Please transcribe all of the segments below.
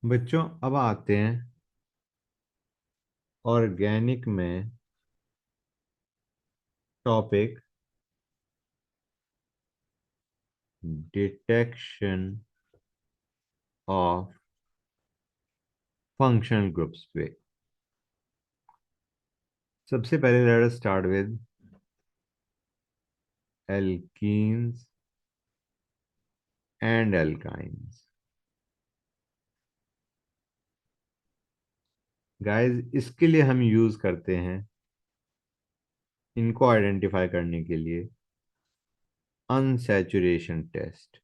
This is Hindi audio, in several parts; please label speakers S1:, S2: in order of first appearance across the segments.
S1: बच्चों अब आते हैं ऑर्गेनिक में topic detection of functional groups पे। सबसे पहले let us start with alkenes and alkynes. Guys इसके लिए हम यूज करते हैं, इनको आइडेंटिफाई करने के लिए, अनसैचुरेशन टेस्ट।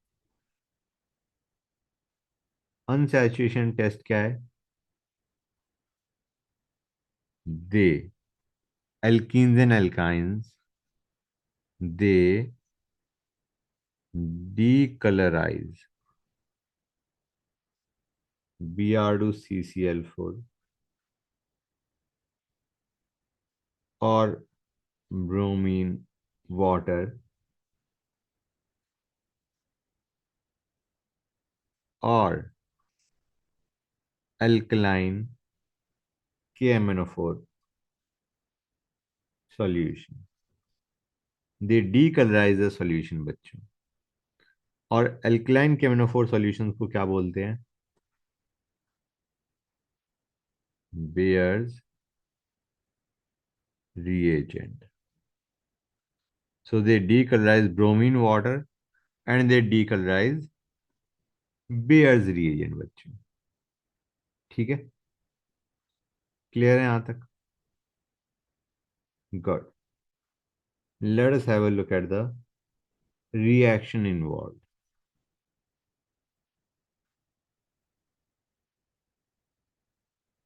S1: अनसैचुरेशन टेस्ट क्या है? They alkenes and alkynes they decolorize Br2CCl4 और ब्रोमीन वाटर और alkaline KMnO4 solution. They decolourise the solution बच्चों। और अल्कलाइन KMnO4 सॉल्यूशंस को क्या बोलते हैं? Baeyer's reagent. So they decolorize bromine water and they decolorize Beer's reagent बच्चों। ठीक है, क्लियर है यहां तक? Good. Let us have a look at the reaction involved.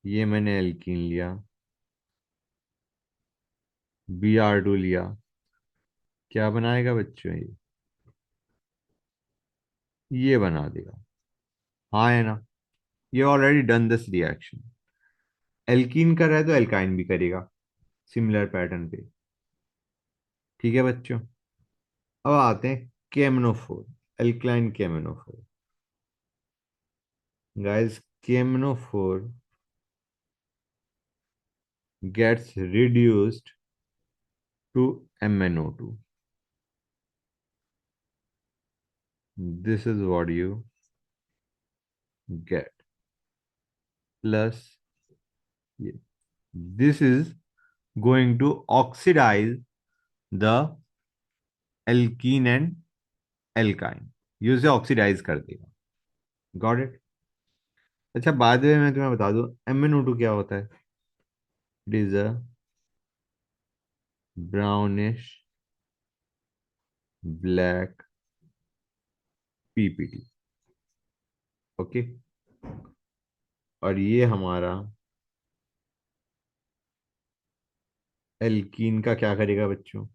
S1: ये मैंने एल्कीन लिया, Br2 लिया, क्या बनाएगा बच्चों? ये बना देगा। हाँ है ना? ये already done this reaction. Alkene कर रहा है तो एल्काइन भी करेगा सिमिलर पैटर्न पे। ठीक है बच्चों, अब आते हैं KMnO4, alkaline KMnO4। Guys KMnO4 gets reduced to MnO2. This is what you get. Plus, this is going to oxidize the alkene and alkyne। ये उसे ऑक्सीडाइज कर देगा। Got it? अच्छा, बाद में मैं तुम्हें बता दूं MnO2 क्या होता है। It is a brownish black PPT। Okay, और ये हमारा एल्कीन का क्या करेगा बच्चों?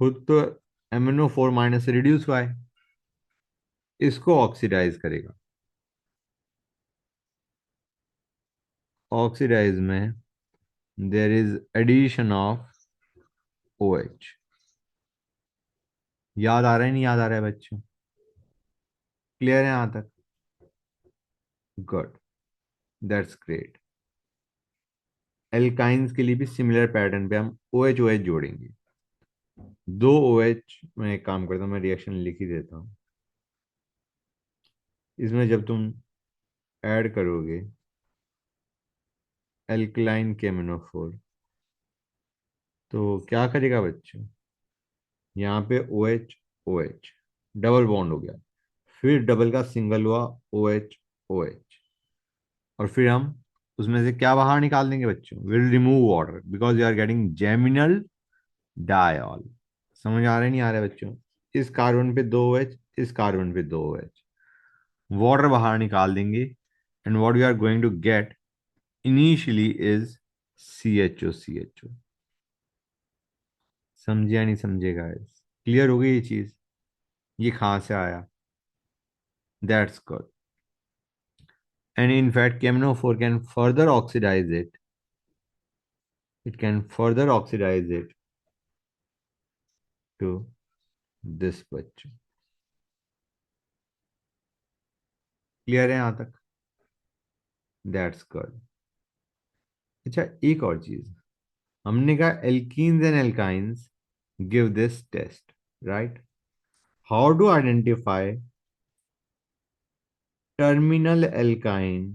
S1: खुद तो MnO4- से रिड्यूस हुआ है, इसको ऑक्सीडाइज करेगा। ऑक्सीडाइज में there is addition of OH। याद आ रहा है नहीं याद आ रहा है बच्चों? क्लियर है यहां तक? Good, that's great. एल्काइंस के लिए भी सिमिलर पैटर्न पे हम OH OH जोड़ेंगे। दो OH, मैं एक काम करता हूँ, मैं रिएक्शन लिख ही देता हूँ। इसमें जब तुम ऐड करोगे एल्कलाइन KMnO4 तो क्या करेगा बच्चों? यहाँ पे OH OH डबल बॉन्ड हो गया, फिर डबल का सिंगल हुआ OH OH, और फिर हम उसमें से क्या बाहर निकाल देंगे बच्चों? Will remove water because you are getting geminal diol. समझ आ रहा है नहीं आ रहा है बच्चों? इस कार्बन पे दो OH, इस कार्बन पे दो OH, वाटर बाहर निकाल देंगे, and what you are going to get initially is CHO। समझे या नहीं समझेगा? क्लियर हो गई ये चीज? ये कहाँ से आया? That's good. And in fact, KMnO4 can further oxidize it. It can further oxidize it to this bachcha. Clear है यहां तक? That's good. अच्छा, एक और चीज, हमने कहा alkenes and alkynes give this test, right? How to identify terminal alkyne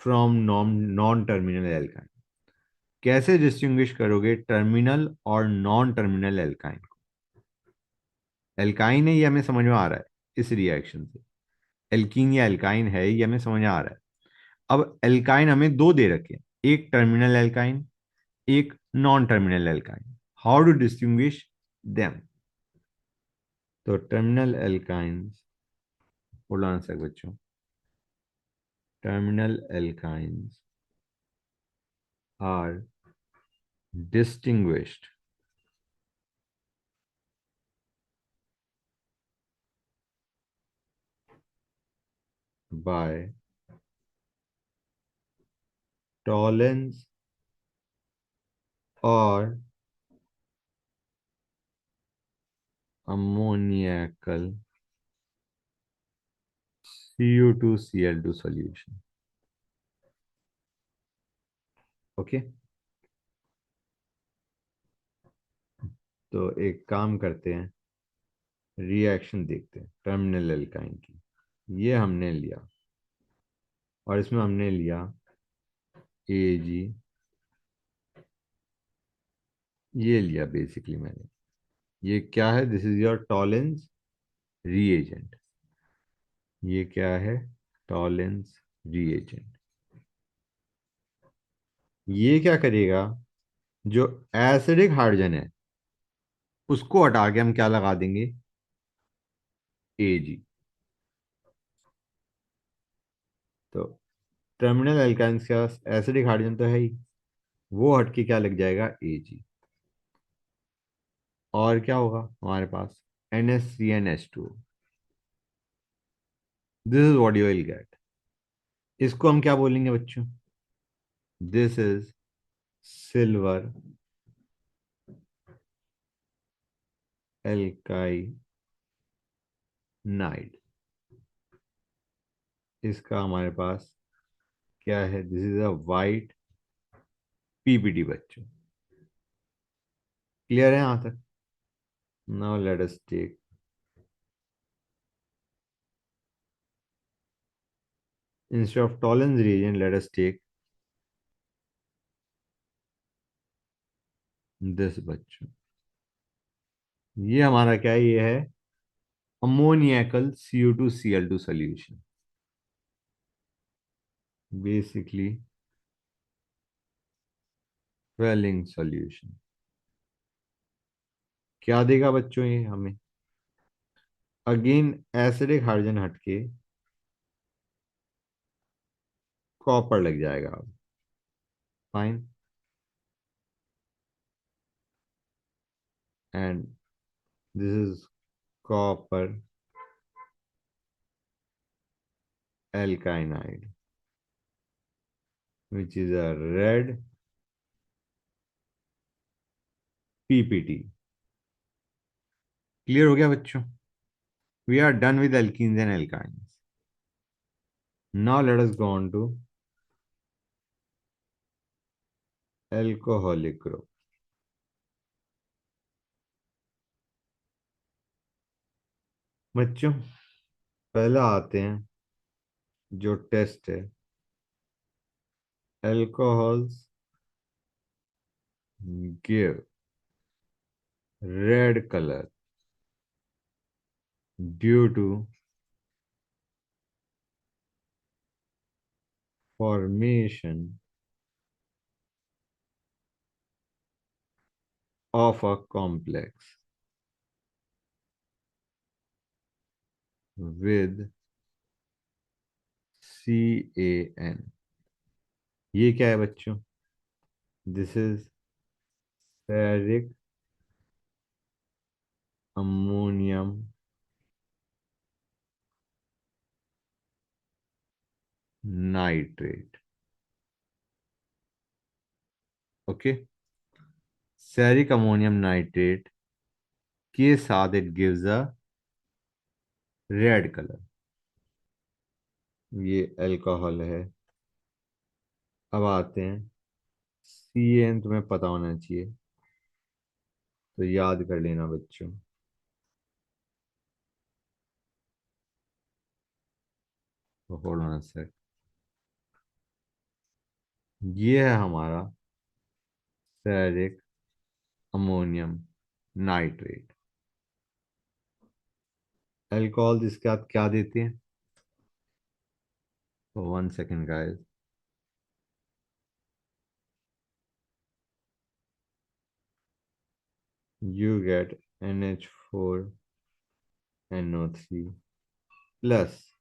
S1: from non terminal alkyne? कैसे डिस्टिंग्विश करोगे टर्मिनल और नॉन टर्मिनल एल्काइन को? एल्काइन है ये हमें समझ में आ रहा है इस रिएक्शन से, एल्कीन या एल्काइन है ये हमें समझ में आ रहा है। अब एल्काइन हमें दो दे रखे हैं, एक टर्मिनल एल्काइन, एक non terminal alkyne. How to distinguish them? तो terminal alkynes, hold on sec बच्चों, terminal alkynes are distinguished by tolerance or ammoniacal Cu2Cl2 solution. Okay, तो एक काम करते हैं, रिएक्शन देखते हैं टर्मिनल एल्काइन की। ये हमने लिया और इसमें हमने लिया AG, ये लिया बेसिकली मैंने। ये क्या है? This is your Tollens reagent. ये क्या है? Tollens reagent. ये क्या करेगा? जो एसिडिक हाइड्रोजन है उसको हटा के हम क्या लगा देंगे? AG। तो टर्मिनल एल्काइंस के पास एसिडिक हाइड्रोजन तो है ही, वो हटके क्या लग जाएगा? AG। और क्या होगा हमारे पास? NH3 and H2। This is what you will get. इसको हम क्या बोलेंगे बच्चों? This is silver alkynide. इसका हमारे पास क्या है? This is a white PPT बच्चों। क्लियर है यहां तक? Now let us take, instead of Tollens reagent let us take this बच्चों। ये हमारा क्या है? ये है ammoniacal Cu2Cl2 solution, basically swelling solution. क्या देगा बच्चों ये हमें? अगेन एसिडिक हाइड्रोजन हटके कॉपर लग जाएगा अब। Fine, and this is copper alkynide which is a red PPT। Clear हो गया बच्चों? We are done with alkenes and alkynes. Now let us go on to alcoholic group. बच्चों पहला आते हैं जो टेस्ट है, alcohols give red color due to formation of a complex with CAN। ये क्या है बच्चों? This is ferric ammonium nitrate. Okay, ferric ammonium nitrate के साथ it gives a red colour. ये अल्कोहल है। अब आते हैं सी एन, तुम्हें पता होना चाहिए, तो याद कर लेना बच्चों। तो होल्ड ऑन सर, ये है हमारा फेरिक अमोनियम नाइट्रेट। अल्कोहल इसके साथ क्या देते हैं? तो 1 second guys. You get NH4NO3 plus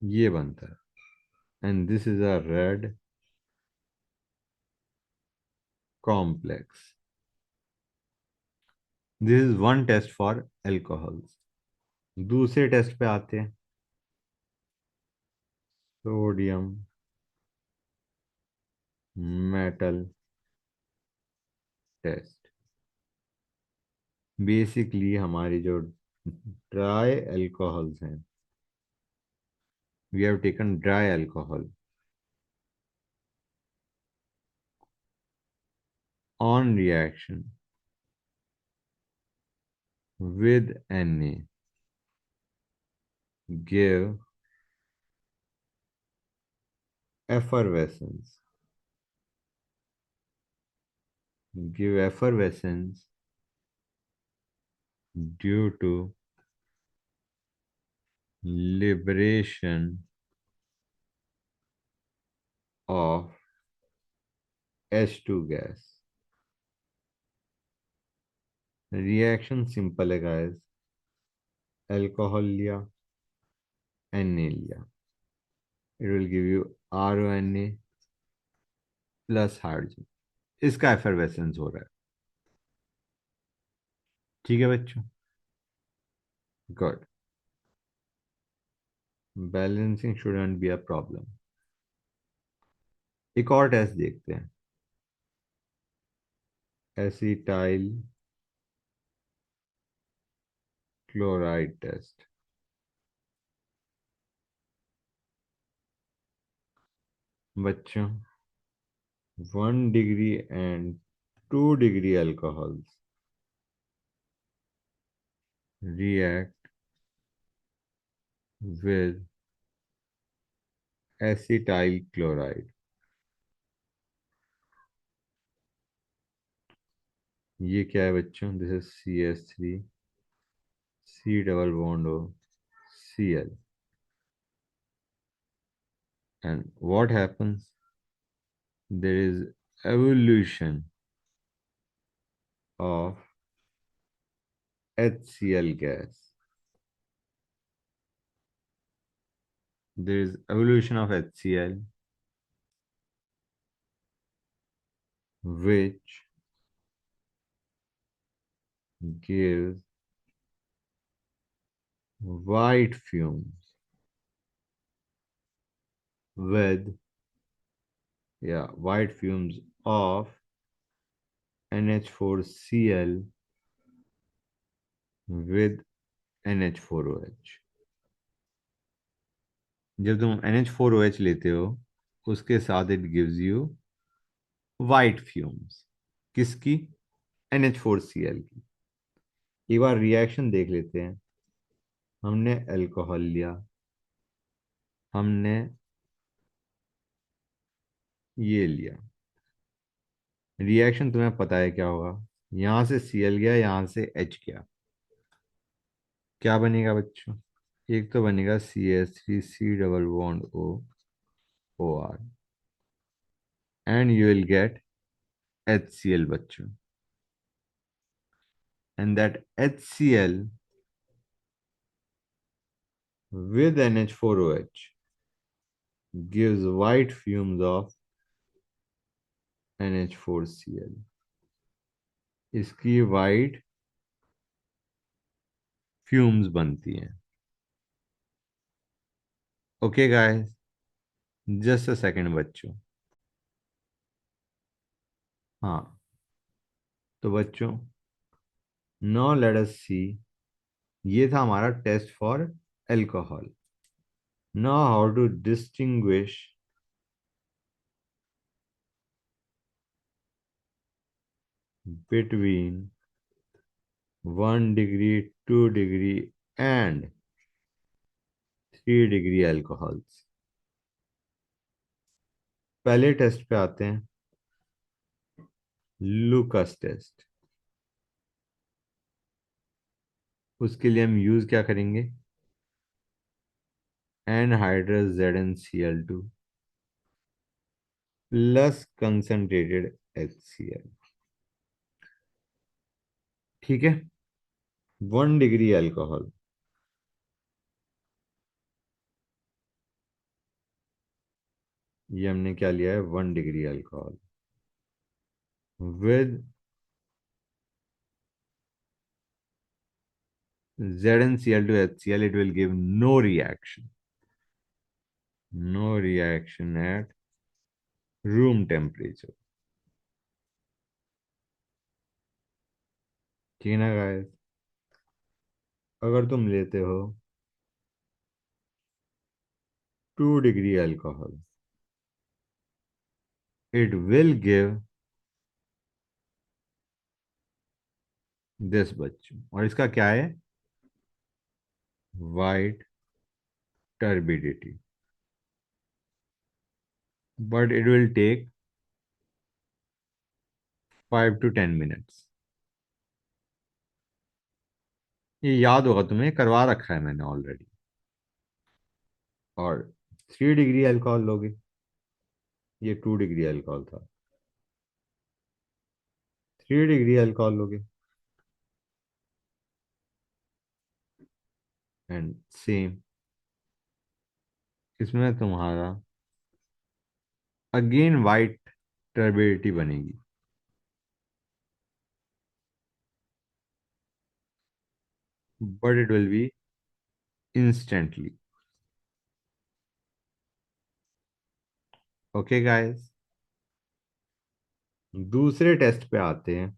S1: ये बनता है, and this is a red complex. This is one test for alcohols. दूसरे टेस्ट पे आते हैं, सोडियम मेटल टेस्ट। बेसिकली हमारी जो ड्राई एल्कोहल्स हैं, we have taken dry alcohol on reaction with Na give effervescence, give effervescence due to liberation of H2 gas। Reaction simple है गाइस, अल्कोहल लिया, Na लिया, it will give you RONA plus hydrogen. इसका एफरवेसेंस हो रहा है। ठीक है बच्चों, good. Balancing shouldn't be a problem. एक और टेस्ट देखते हैं, एसिटाइल क्लोराइड टेस्ट। बच्चों 1 degree and 2 degree alcohols react with acetyl chloride। ये क्या है बच्चों? This is CH3 C double bond O Cl, and what happens? There is evolution of HCl gas. There is evolution of HCl which gives white fumes with, yeah, white fumes of NH4Cl with NH4OH। जब तुम NH4OH लेते हो, उसके साथ it gives you white fumes. किसकी? NH4Cl की। एक बार रिएक्शन देख लेते हैं। हमने अल्कोहल लिया, हमने ये लिया, रिएक्शन तुम्हें पता है क्या होगा? यहां से Cl गया, यहां से H गया, क्या बनेगा बच्चों? एक तो बनेगा CH3 C double bond O OR, and you will gate HCl बच्चों, and that HCl with NH4OH gives white fumes of NH4Cl। इसकी white fumes बनती हैं। Okay guys, just a second बच्चों। हाँ, तो बच्चों, नाउ लेट अस सी, ये था हमारा test for alcohol. Now how to distinguish between 1 degree, 2 degree and 3 degree alcohols. पहले टेस्ट पे आते हैं, लूकस टेस्ट। उसके लिए हम यूज क्या करेंगे? Anhydrous ZnCl2 plus concentrated HCl। ठीक है। 1 डिग्री अल्कोहल, ये हमने क्या लिया है? 1 degree alcohol with ZnCl2 HCl, it will give no reaction, no reaction at room temperature। ठीक है ना गाइस? अगर तुम लेते हो 2 degree alcohol, it will give this बच्चों, और इसका क्या है? White turbidity, but it will take 5 to 10 minutes। ये याद होगा तुम्हें, करवा रखा है मैंने ऑलरेडी। और 3 डिग्री अल्कोहल लोगे, ये 2 डिग्री अल्कोहल था, 3 डिग्री अल्कोहल लोगे एंड सेम, इसमें तुम्हारा अगेन वाइट टर्बिडिटी बनेगी, but it will be instantly. Okay guys, दूसरे टेस्ट पे आते हैं,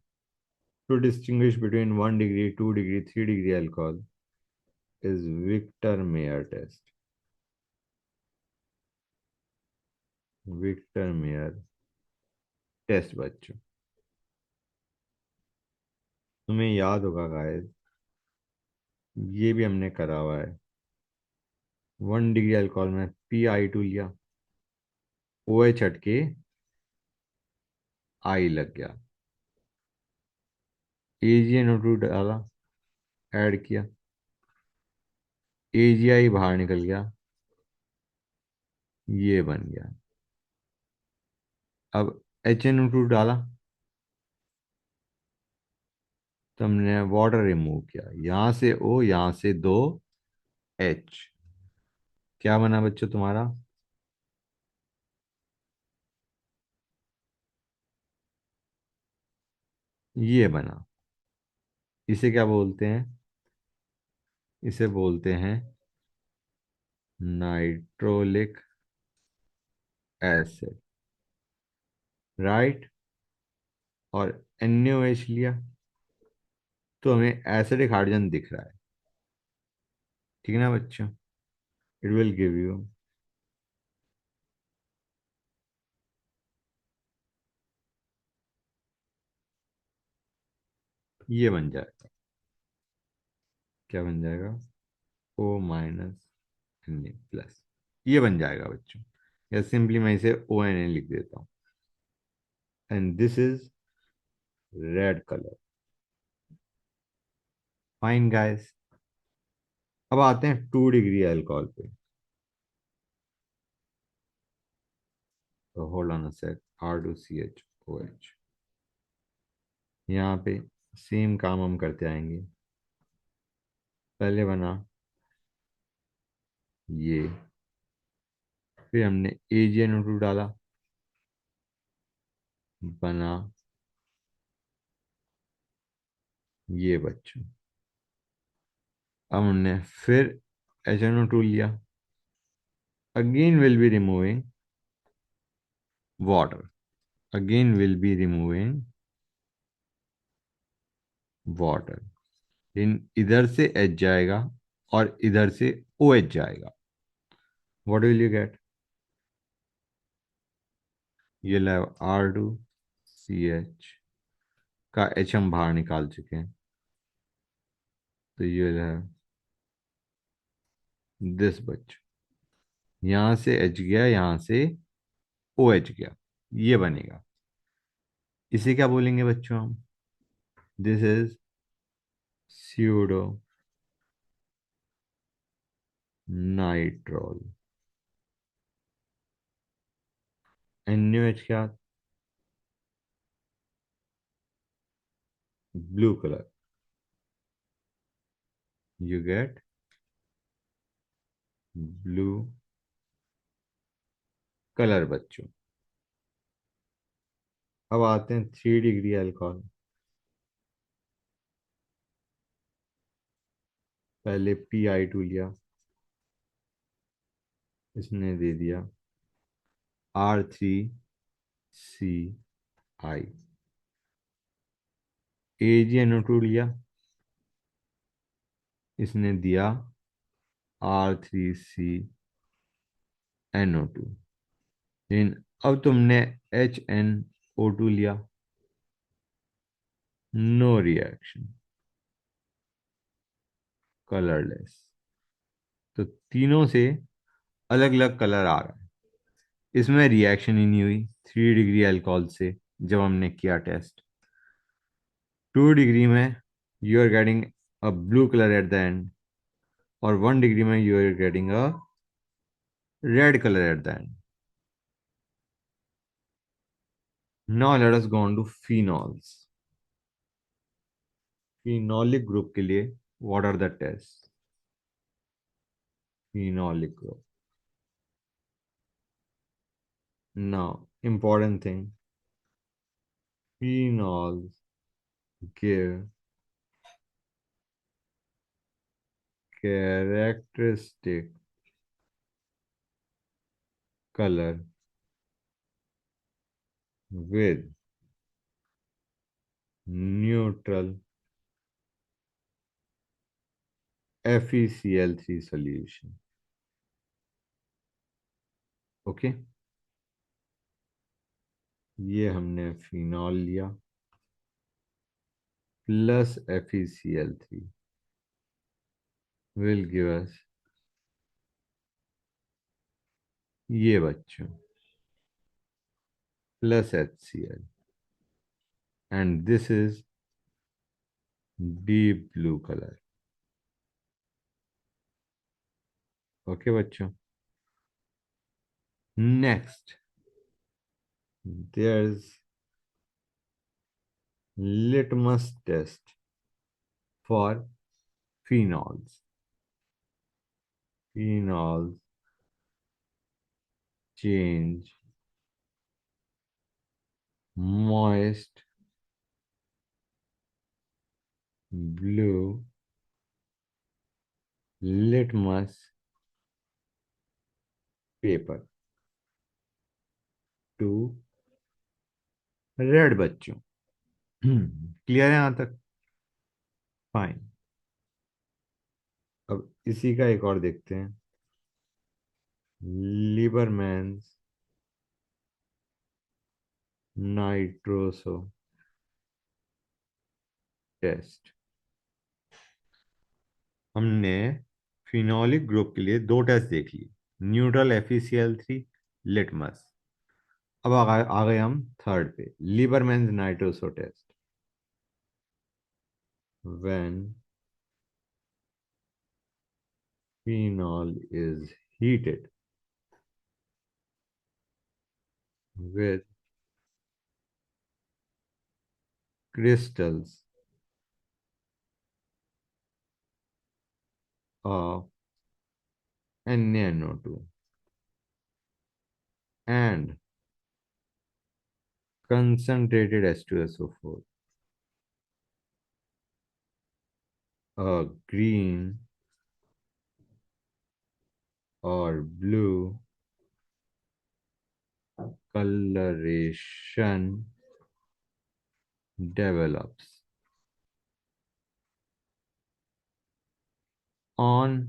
S1: to distinguish between 1 degree, 2 degree, 3 degree alcohol is Victor Meyer test. Victor Meyer test बच्चों, तुम्हें याद होगा गाइस, ये भी हमने करा हुआ है। 1 डिग्री अल्कोहल में PI2 लिया, OH हटके आई लग गया, AgNO2 डाला, ऐड किया, AgI बाहर निकल गया, ये बन गया। अब HNO2 डाला, तो हमने वाटर रिमूव किया, यहां से O, यहां से 2 H, क्या बना बच्चों तुम्हारा? ये बना। इसे क्या बोलते हैं? इसे बोलते हैं नाइट्रोलिक एसिड, राइट। और NaOH लिया, तो हमें एसिडिक हाइड्रोजन दिख रहा है। ठीक है ना बच्चों? इट विल गिव यू ये बन जाएगा, क्या बन जाएगा? O-Na प्लस, ये बन जाएगा बच्चों। या सिंपली मैं इसे ONA लिख देता हूँ, and this is red colour. Fine guys, अब आते हैं 2 डिग्री अल्कोहल पे। तो hold on a sec, R2CHOH, यहाँ पे सेम काम हम करते आएंगे। पहले बना ये, फिर हमने AgNO2 डाला, बना ये बच्चों। अब हमने फिर HNO2 लिया, again will be removing water, again will be removing water. इन इधर से एच जाएगा और इधर से ओ एच जाएगा। What will you get? ये हैव R2CH का एच हम बाहर निकाल चुके हैं, तो ये है दिस बच। यहां से एच गया, यहां से ओ एच गया, ये बनेगा। इसे क्या बोलेंगे बच्चों हम? This is pseudo नाइट्रोल। NaOH क्या? Blue colour. You get blue colour बच्चों। अब आते हैं 3 डिग्री अल्कोहल। पहले Pi2 लिया, इसने दे दिया R3CI। AgNO2 लिया, इसने दिया R3CNO2। लेकिन अब तुमने HNO2 लिया, नो रिएक्शन, कलरलेस। तो तीनों से अलग अलग कलर आ रहा है, इसमें रिएक्शन ही नहीं हुई 3 डिग्री अल्कोहल से जब हमने किया टेस्ट। 2 डिग्री में you are getting a blue colour at the end, और 1 डिग्री में you are getting a red colour at the end. Now let us go on to phenols. Phenolic group के लिए what are the test? Phenolic group. Now important thing, phenols give characteristic color with neutral FeCl3 solution. Okay, ये हमने फिनॉल लिया plus FeCl3 will give us ये बच्चों plus HCl, and this is deep blue color. Okay बच्चों, next there's litmus test for phenols. Phenols change moist blue litmus paper to red बच्चों। क्लियर है यहां तक? फाइन। अब इसी का एक और देखते हैं, लीबरमैन्स नाइट्रोसो टेस्ट। हमने फिनोलिक ग्रुप के लिए दो टेस्ट देख लिए, न्यूट्रल FeCl3, लिटमस। अब आ गए हम थर्ड पे, Liebermann's nitroso test. When phenol is heated with crystals of NaNO2 and concentrated H2SO4, a green or blue coloration develops. on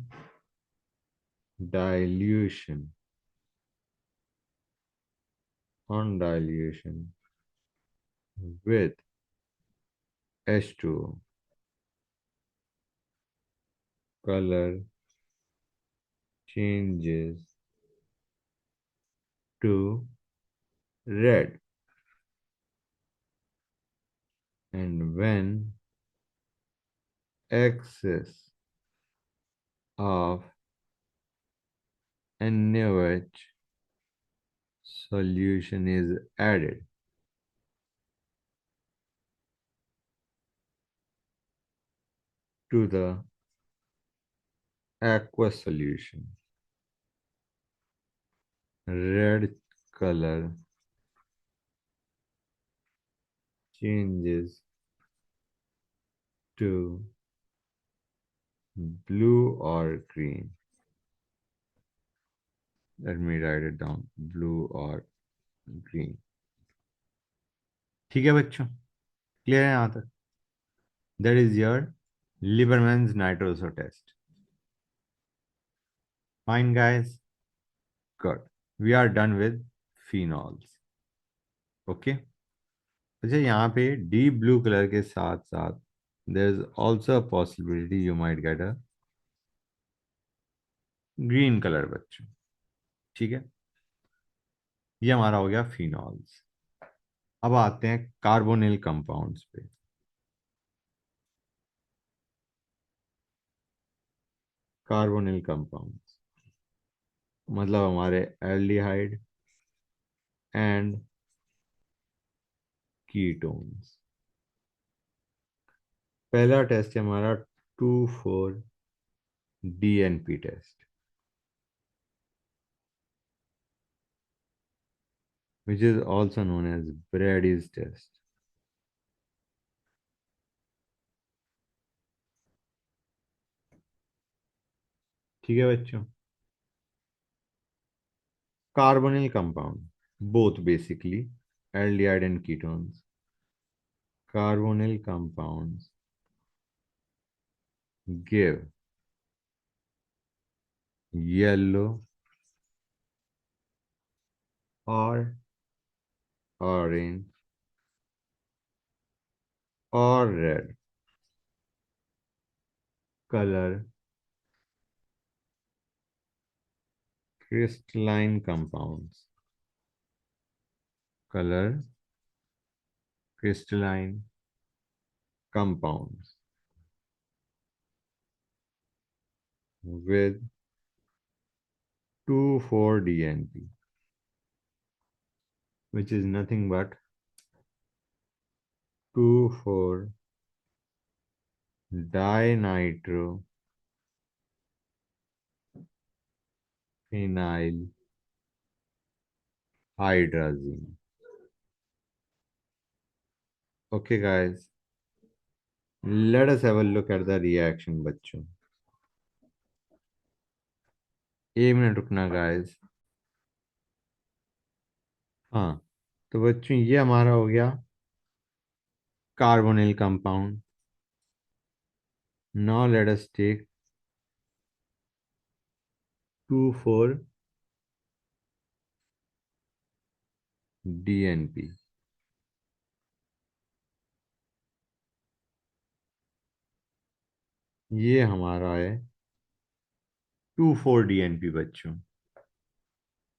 S1: dilution, on dilution with H2O, color changes to red. And when excess of NaOH solution is added to the aqueous solution, red color changes to blue or green. Let me write it down, blue or green. ठीक है बच्चों, क्लियर है यहाँ तक? That is your Lieberman's nitroso test. Fine guys, good. We are done with phenols. Okay. अच्छा, यहाँ पे डीप ब्लू कलर के साथ साथ there is also a possibility you might get a green colour बच्चों। ठीक है, ये हमारा हो गया फिनॉल्स। अब आते हैं कार्बोनिल कंपाउंड्स पे। कार्बोनिल कंपाउंड्स मतलब हमारे एल्डिहाइड एंड कीटोन्स। पहला टेस्ट है हमारा 2,4 DNP test, which is also known as Brady's test। ठीक है बच्चों, carbonyl compound both basically aldehyde and ketones, carbonyl compounds give yellow or orange or red color crystalline compounds, color crystalline compounds with 2,4-DNP, which is nothing but 2,4-dinitrophenyl hydrazine। Okay guys, let us have a look at the reaction बच्चों। 1 मिनट रुकना गाइस। हाँ, तो बच्चों ये हमारा हो गया carbonyl compound. Now let us take 2,4-DNP। ये हमारा है 2,4-DNP बच्चों।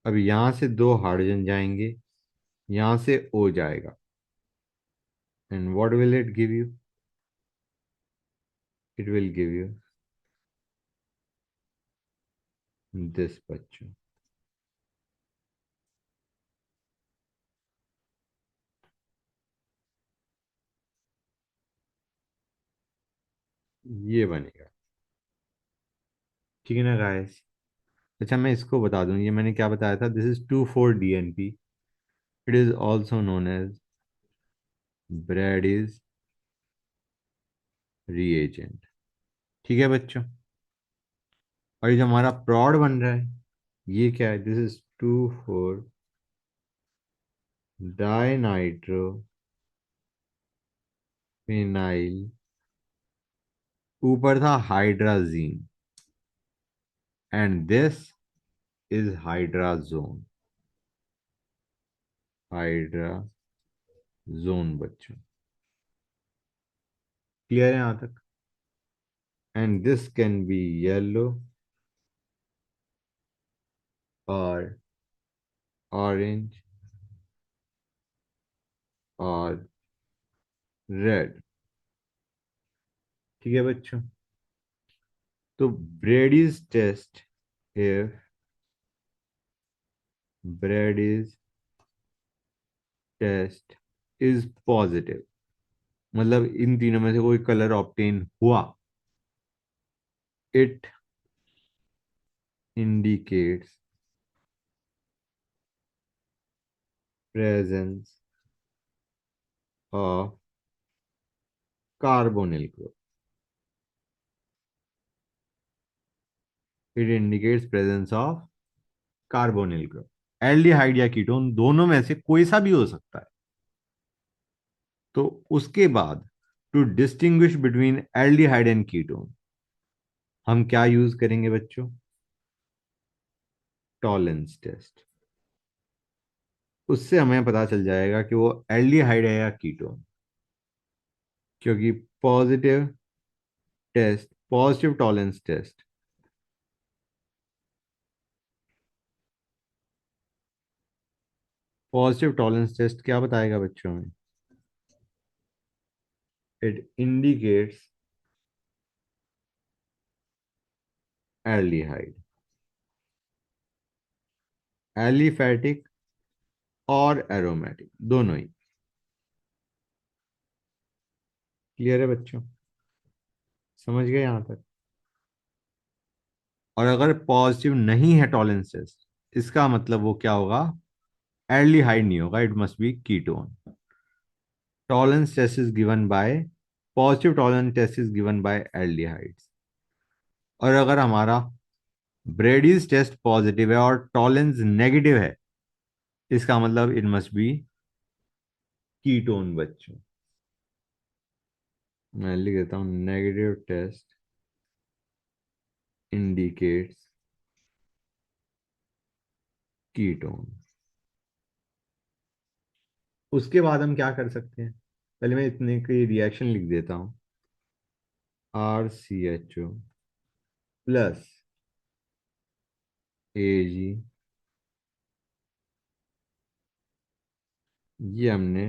S1: अब यहां से 2 हाइड्रोजन जाएंगे, यहां से O जाएगा, and what will it give you? It will give you this बच्चों। ये बनेगा। ठीक है ना गाइस? अच्छा, मैं इसको बता दूं, ये मैंने क्या बताया था, this is 2,4-DNP। It is also known as Brady's reagent. ठीक है बच्चों, और ये जो हमारा प्रॉड बन रहा है ये क्या है? दिस इज 2,4-डाइनाइट्रोफिनाइल। ऊपर था hydrazine, and this is hydrazone. Hydrazone बच्चों, क्लियर है यहां तक? And this can be yellow और ऑरेंज और रेड। ठीक है बच्चों, तो Brady's test, if Brady's test is positive, मतलब इन तीनों में से कोई कलर ऑब्टेन हुआ, it indicates presence of carbonyl group. It indicates presence of carbonyl group. Aldehyde या कीटोन दोनों में से कोई सा भी हो सकता है। तो उसके बाद to distinguish between aldehyde and ketone हम क्या यूज करेंगे बच्चों? Tollens test. उससे हमें पता चल जाएगा कि वो एल्डिहाइड है या कीटोन, क्योंकि positive test, positive Tollens test, positive Tollens test क्या बताएगा बच्चों में? इट इंडिकेट्स एल्डिहाइड, एलिफैटिक और एरोमेटिक दोनों ही। क्लियर है बच्चों? समझ गए यहां तक? और अगर पॉजिटिव नहीं है टॉलेंस टेस्ट, इसका मतलब वो क्या होगा? एल्डिहाइड नहीं होगा, it must be ketone. Tollens test is given by, positive Tollens test is given by aldehydes. और अगर हमारा ब्रेडीज टेस्ट पॉजिटिव है और टॉलेंस नेगेटिव है, इसका मतलब इट मस्ट बी कीटोन बच्चों। मैं लिख देता हूं, नेगेटिव टेस्ट इंडिकेट्स कीटोन। उसके बाद हम क्या कर सकते हैं? पहले मैं इतने की रिएक्शन लिख देता हूं। RCHO प्लस AG, ये हमने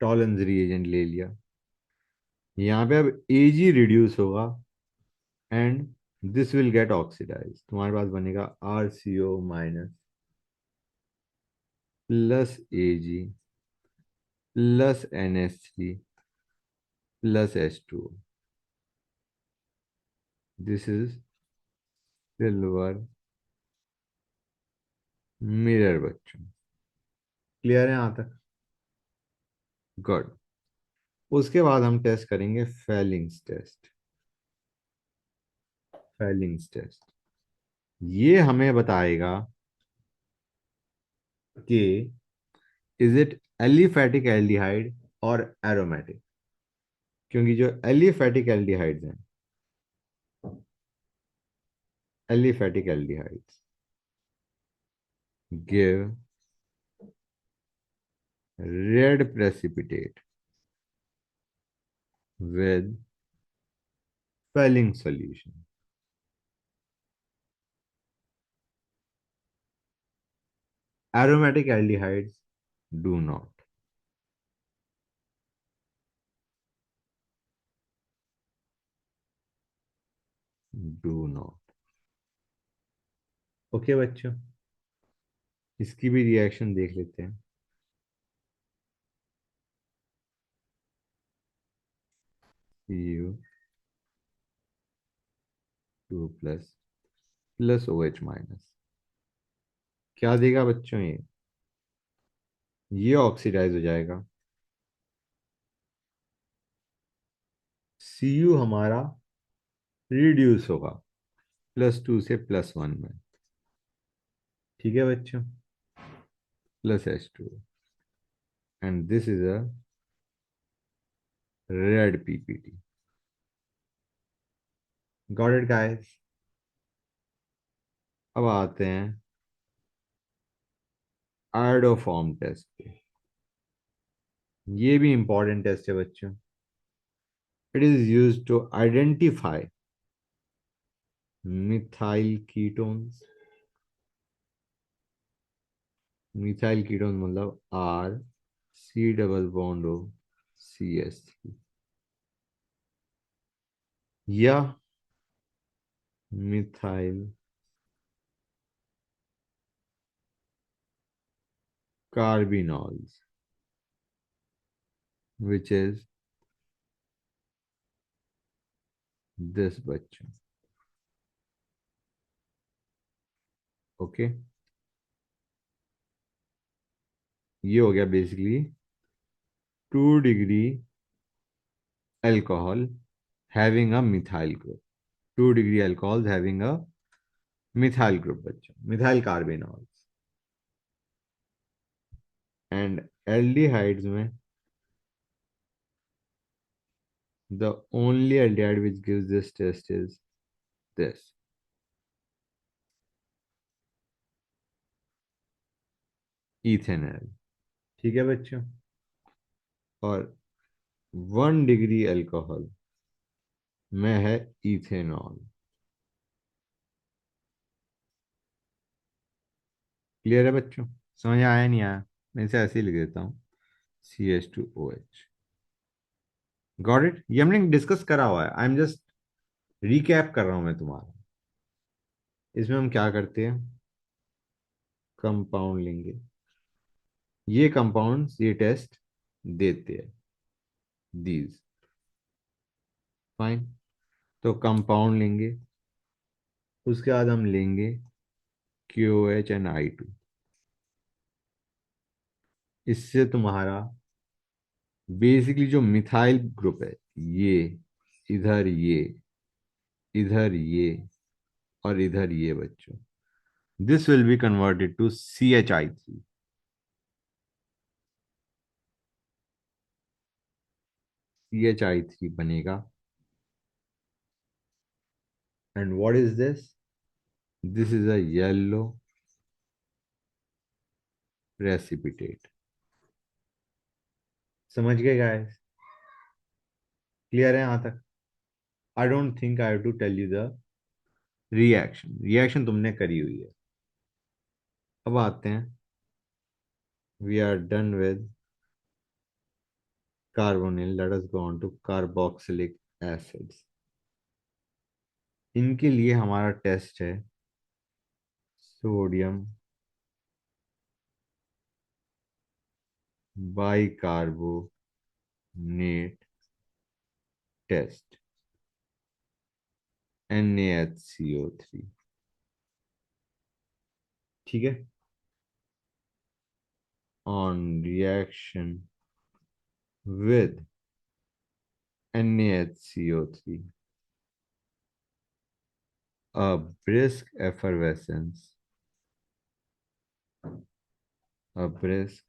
S1: टॉलेंस रिएजेंट ले लिया। यहाँ पे अब AG रिड्यूस होगा and this will get oxidise. तुम्हारे पास बनेगा RCO minus plus AG plus NH3 plus H2। This is silver mirror बच्चों। क्लियर है यहां तक? गुड। उसके बाद हम टेस्ट करेंगे फेलिंग्स टेस्ट। फेलिंग्स टेस्ट ये हमें बताएगा कि इज इट एलिफैटिक एल्डिहाइड और एरोमेटिक। क्योंकि जो एलिफैटिक एल्डिहाइड्स हैं, aliphatic aldehydes give red precipitate with Fehling solution. Aromatic aldehydes do not. Do not. Okay बच्चों, इसकी भी रिएक्शन देख लेते हैं। Cu2 plus plus OH minus क्या देगा बच्चों? ये ऑक्सीडाइज हो जाएगा। Cu हमारा रिड्यूस होगा +2 से +1 में। ठीक है बच्चों, plus H2 and this is a red PPT। Got it guys? अब आते हैं आयोडोफॉर्म टेस्ट पे। ये भी इंपॉर्टेंट टेस्ट है बच्चों। It is use to identify methyl ketones. Methyl ketone मतलब R, C double bond O, CS3, या methyl carbinols, which is this बच्चों। ओके, ये हो गया basically 2 degree alcohol having a methyl group. 2 degree alcohols having a methyl group बच्चों, मिथाइल कार्बिनॉल्स। एंड एल्डिहाइड्स में the only aldehyde which gives this test is this, ethanol. ठीक है बच्चों। और 1 डिग्री अल्कोहल में है इथेनॉल। क्लियर है बच्चों? समझ आया नहीं आया? मैं इसे ऐसे ही लिख देता हूँ, CH2OH। Got it? ये हमने डिस्कस करा हुआ है, आई एम जस्ट रिकैप कर रहा हूं मैं तुम्हारा। इसमें हम क्या करते हैं, कंपाउंड लेंगे, ये कंपाउंड्स ये टेस्ट देते हैं, दीज। फाइन। तो कंपाउंड लेंगे, उसके बाद हम लेंगे KOH एंड I2। इससे तुम्हारा बेसिकली जो मिथाइल ग्रुप है, ये इधर, ये इधर, ये और इधर, ये बच्चों, this will be converted to CH3। CH3 बनेगा। And what is this? This is a yellow precipitate. समझ गए गाइस? क्लियर है यहां तक? I don't think I have to tell you the reaction. Reaction तुमने करी हुई है। अब आते हैं, we are done with carbonyl, let us go on to carboxylic acids. इनके लिए हमारा टेस्ट है सोडियम बाइकार्बोनेट टेस्ट, NaHCO3। ठीक है। On reaction with NaHCO3, a brisk effervescence, a brisk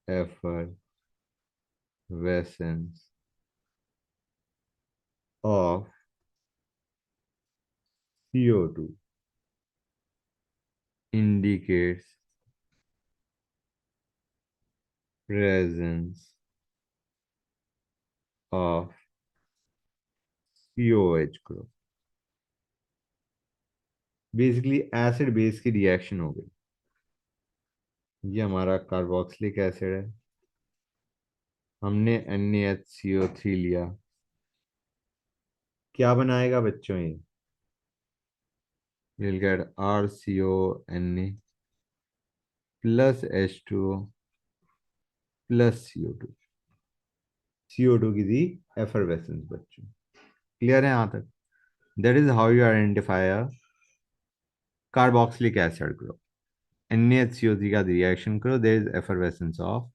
S1: effervescence of CO2 indicates presence of COH group। Basically acid base की रिएक्शन हो गई। ये हमारा कार्बोक्सिलिक एसिड है, हमने NaHCO3 लिया, क्या बनाएगा बच्चों ये? Will get RCONa plus H2O plus CO2। CO2 की दी एफरवेसेंस बच्चों। क्लियर है यहां तक? That is how you identify a carboxylic acid group. NaHCO3 का रिएक्शन करो, there is effervescence of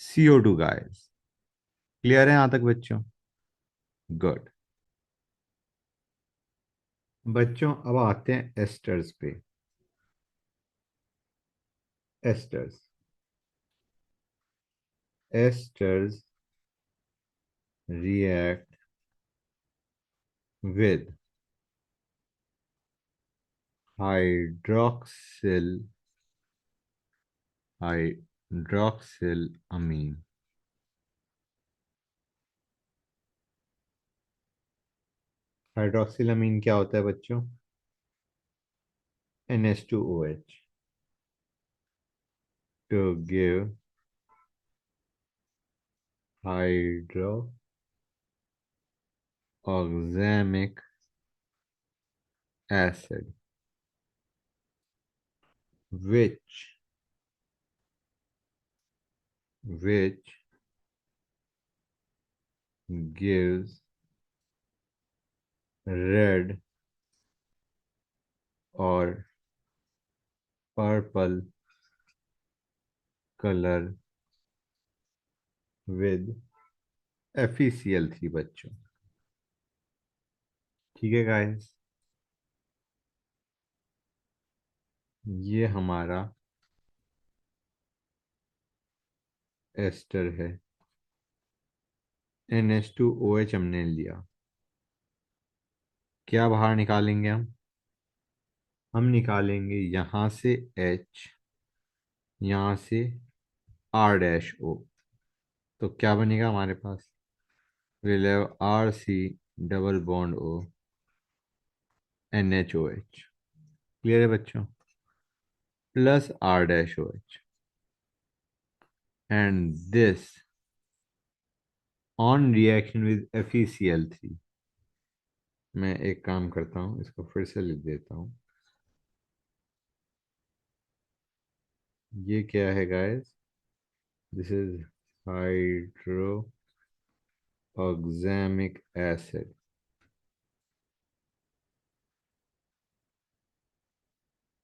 S1: CO2 guys. Clear है यहां तक बच्चों? गुड। बच्चों अब आते हैं एस्टर्स पे। Esters, esters react with hydroxyl hydroxyl amine. Hydroxyl amine क्या होता है बच्चों? NH2OH to give hydroxamic acid, which gives red or purple color with FeCl3 बच्चों। ठीक है गाइस, ये हमारा एस्टर है। NH2OH हमने लिया। क्या बाहर निकालेंगे हम निकालेंगे यहाँ से H, यहाँ से R-O। तो क्या बनेगा हमारे पास? Will have RC double bond O NHOH। Clear है बच्चों? Plus R-OH and this on reaction with FeCl3। मैं एक काम करता हूँ, इसको फिर से लिख देता हूँ। ये क्या है guys? This is hydroxamic acid.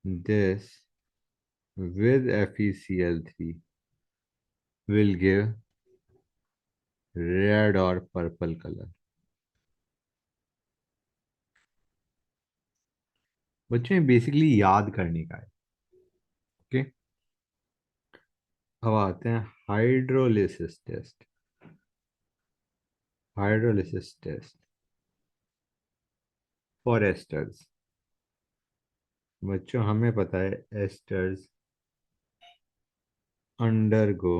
S1: This with FeCl3 will give red और पर्पल कलर। बच्चों ये बेसिकली याद करने का है। ओके, अब आते हैं hydrolysis test. Hydrolysis test for esters. बच्चों हमें पता है एस्टर्स अंडरगो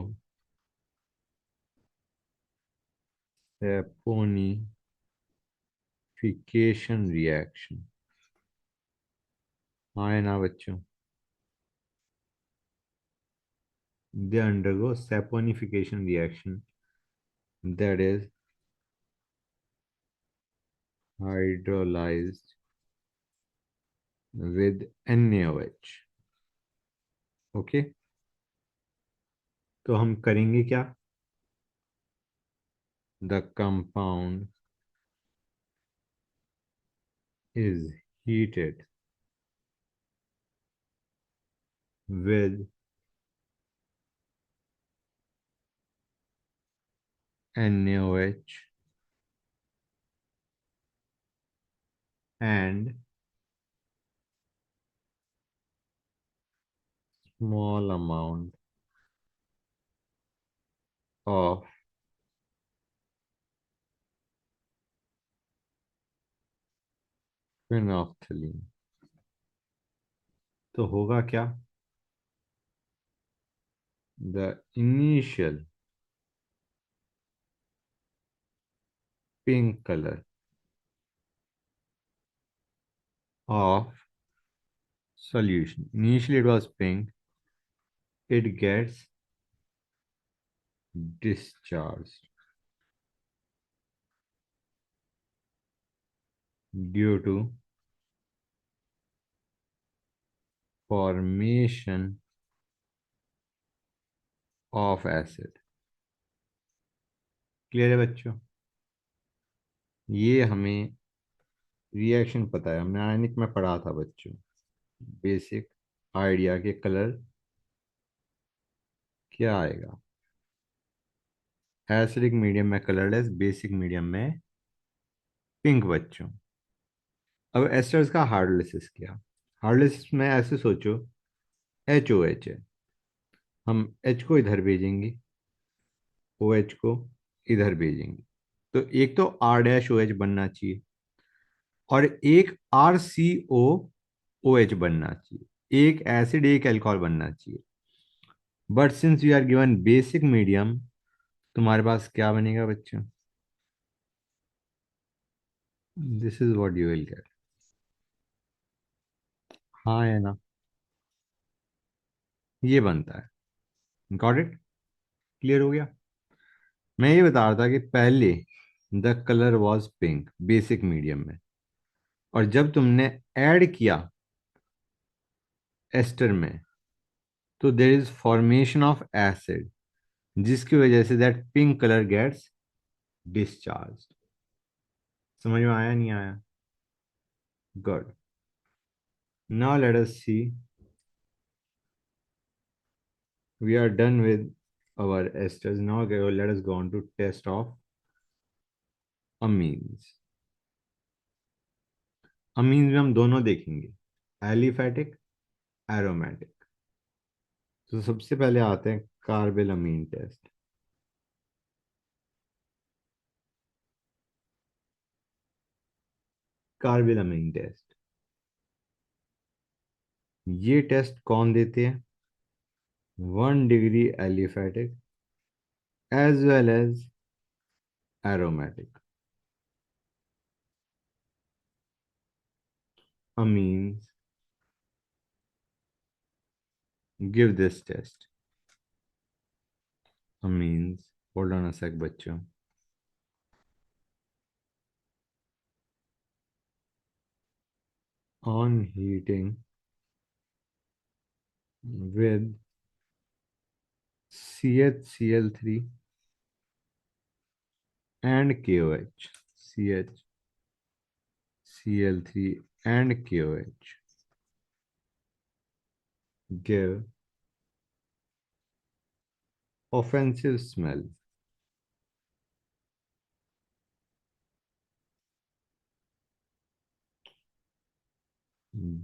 S1: सैपोनिफिकेशन रिएक्शन। हाँ है ना बच्चों? they undergo saponification reaction, that is hydrolyzed with NaOH। Okay, तो हम करेंगे क्या? The compound is heated with NaOH and small amount of phenolphthalein। तो होगा क्या? The initial pink color of solution, initially it was pink, it gets discharged due to formation of acid। Clear है बच्चों? ये हमें रिएक्शन पता है, हमने आयनिक में पढ़ा था बच्चों। बेसिक आइडिया के कलर क्या आएगा? एसिडिक मीडियम में कलरलेस, बेसिक मीडियम में पिंक बच्चों। अब एस्टर्स का हार्डलिसिस किया। हार्डलिसिस में ऐसे सोचो, HOH है, हम H को इधर भेजेंगे, OH को इधर भेजेंगे, तो एक तो R-OH बनना चाहिए और एक RCO OH बनना चाहिए, एक एसिड एक अल्कोहल बनना चाहिए। But since we are given basic medium, तुम्हारे पास क्या बनेगा बच्चों? This is what you will get. हाँ है ना, ये बनता है। Got it? क्लियर हो गया? मैं ये बता रहा था कि पहले the colour was pink basic medium में, और जब तुमने ऐड किया एस्टर में, तो there is formation of acid, जिसकी वजह से that pink colour gets discharge. समझ में आया नहीं आया? Good. Now let us see, we are done with our esters. Now let us go on to test of amines. amines में हम दोनों देखेंगे, एलिफेटिक, एरोमेटिक। तो सबसे पहले आते हैं carbylamine test. Carbylamine test, ये टेस्ट कौन देते हैं? 1 degree aliphatic as well as aromatic amines give this test. amines, hold on a sec बच्चों। on heating with CHCl3 and KOH, CHCl3 and KOH give offensive smell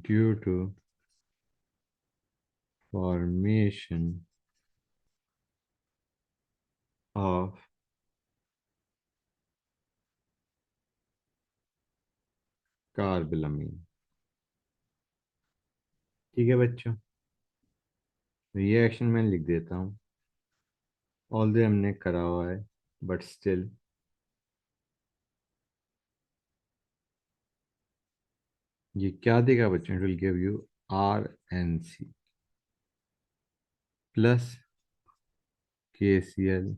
S1: due to formation of कार्बिलामीन। ठीक है बच्चों, ये एक्शन मैं लिख देता हूँ, ऑल्दो हमने करा हुआ है, बट स्टिल ये क्या देगा बच्चों? It will give you RNC plus KCl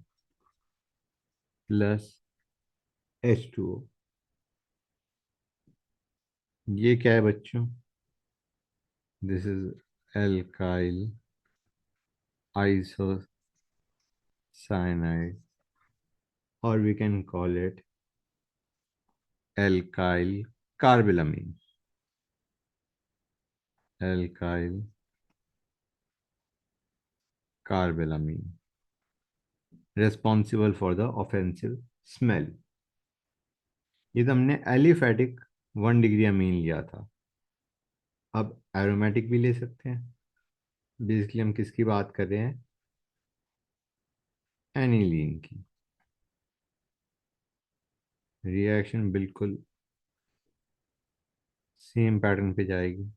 S1: plus H2O। ये क्या है बच्चों? This is alkyl isocyanide, or we can call it alkyl carbylamine, alkyl carbylamine, responsible for the offensive smell। ये तो हमने एलिफेटिक 1 डिग्री अमीन लिया था, अब एरोमेटिक भी ले सकते हैं। बेसिकली हम किसकी बात कर रहे हैं? एनिलीन की। रिएक्शन बिल्कुल सेम पैटर्न पे जाएगी।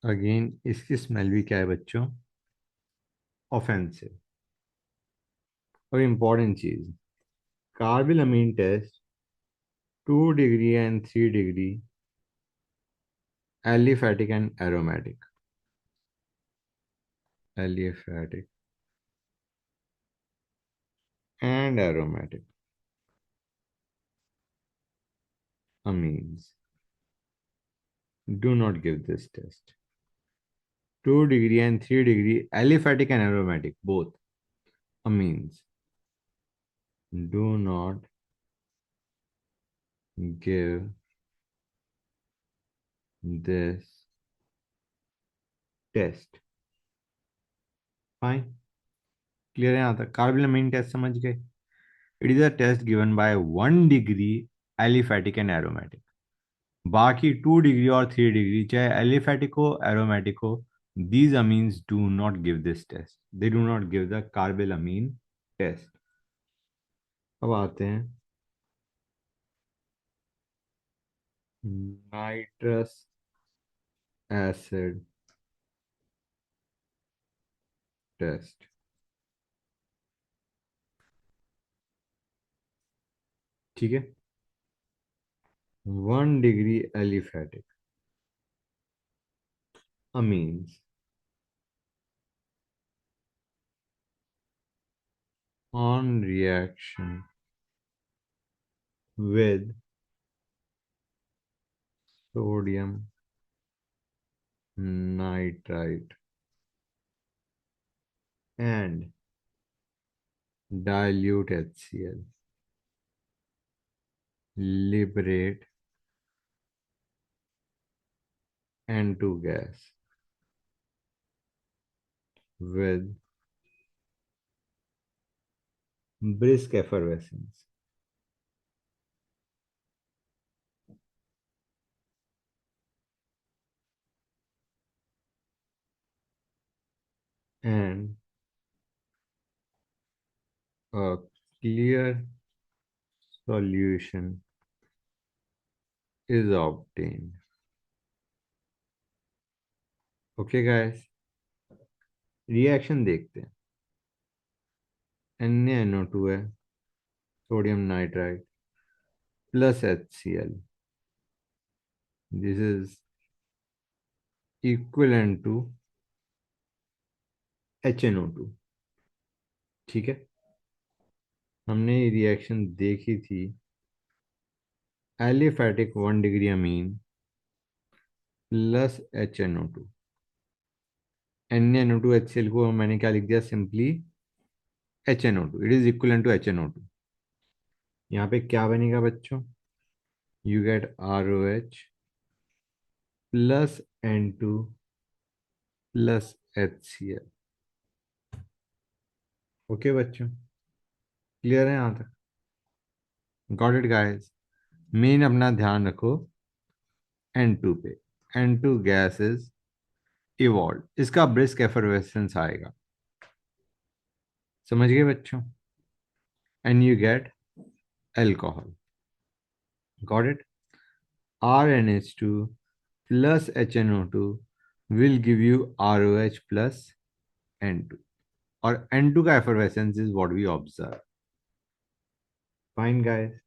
S1: अगेन इसकी स्मेल भी क्या है बच्चों? ऑफेंसिव। और इम्पॉर्टेंट चीज, carbylamine test 2 degree and 3 degree aliphatic and aromatic, aliphatic and aromatic amines do not give this test. 2 degree and 3 degree aliphatic and aromatic both amines do not give this test. Fine. Clear है यहाँ तक? कार्बिल अमीन टेस्ट समझ गए? It is a test given by 1 degree aliphatic and aromatic. बाकी 2 डिग्री और 3 डिग्री, चाहे एलिफेटिक हो एरोमेटिक हो, these amines do not give this test. They do not give the carbylamine test. अब आते हैं नाइट्रस एसिड टेस्ट। ठीक है। 1 degree aliphatic amines on reaction with sodium nitrite and dilute HCl liberate N2 gas with brisk effervescence and a clear solution is obtained. Okay guys, reaction देखते हैं। NaNO2 है, sodium nitride plus HCl, this is equivalent to HNO2। ठीक है। हमने ये रिएक्शन देखी थी, aliphatic 1 degree amine plus HNO2। NaNO2 HCl को मैंने क्या लिख दिया, simply HNO2, it is equivalent to HNO2। यहाँ पे क्या बनेगा बच्चों, you get ROH plus N2 plus HCl। Okay बच्चों, क्लियर है यहाँ तक? Got it guys. मेन अपना ध्यान रखो N2 पे। N2 गैस इज इवॉल्व, इसका ब्रिस्क एफरवेसेंस आएगा। समझ गए बच्चों? And you get alcohol. Got it? RnH2 plus HNO2 will give you ROH plus N2, और N2 का effervescence is what we observe. Fine guys,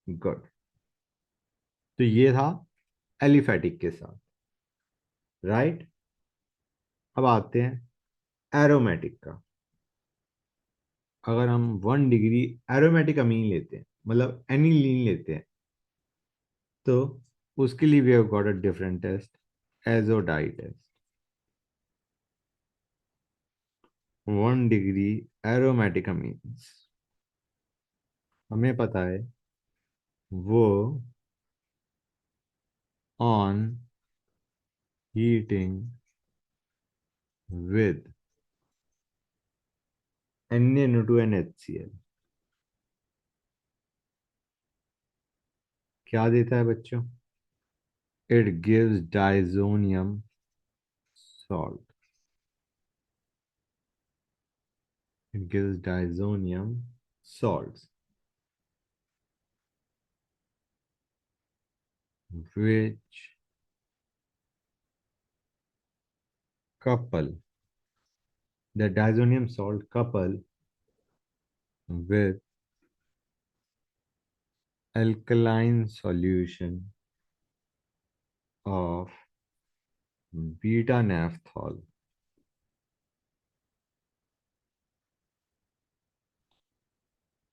S1: good. तो ये था एलिफेटिक के साथ, राइट। अब आते हैं एरोमेटिक का। अगर हम 1 डिग्री एरोमेटिक अमीन लेते हैं, मतलब एनिलीन लेते हैं, तो उसके लिए we have got a different test, azo dye test. 1 degree aromatic amines हमें पता है वो on heating with NaNO2 and HCl क्या देता है बच्चों? It gives diazonium salt. It gives diazonium salts which couple, the diazonium salt couple with alkaline solution of beta naphthol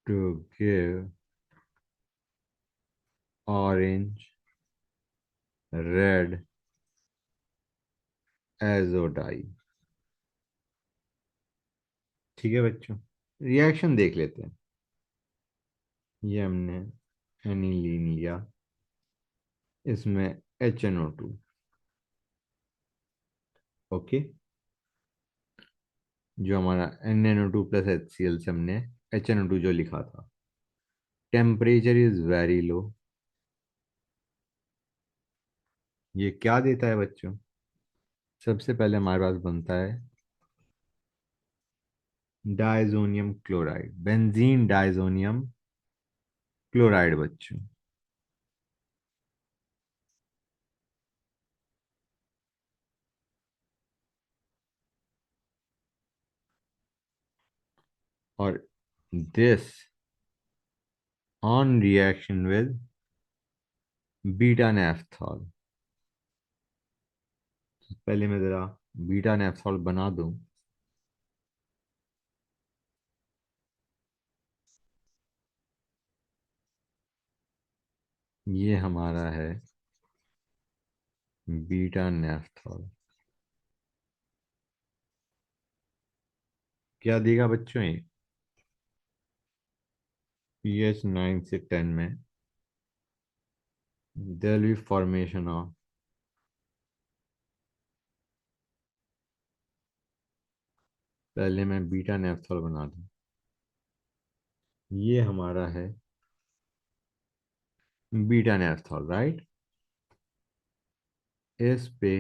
S1: to give orange red azodine। ठीक है बच्चों, रिएक्शन देख लेते हैं। ये हमने एनिलीन लिया, इसमें HNO2। ओके, जो हमारा NaNO2 प्लस HCl से हमने HNO2 जो लिखा था। Temperature is very low. ये क्या देता है बच्चों? सबसे पहले हमारे पास बनता है diazonium chloride, benzene diazonium chloride बच्चों। और this on reaction with beta naphthol. पहले मैं जरा बीटा नेफ्थॉल बना दूं। ये हमारा है बीटा नेफ्थॉल। क्या देगा बच्चों ये? पीएच 9 से 10 में there will be formation of, पहले मैं बीटा नेफ्थॉल बना दूं। ये हमारा है बीटा नेफ्थॉल, राइट। इस पे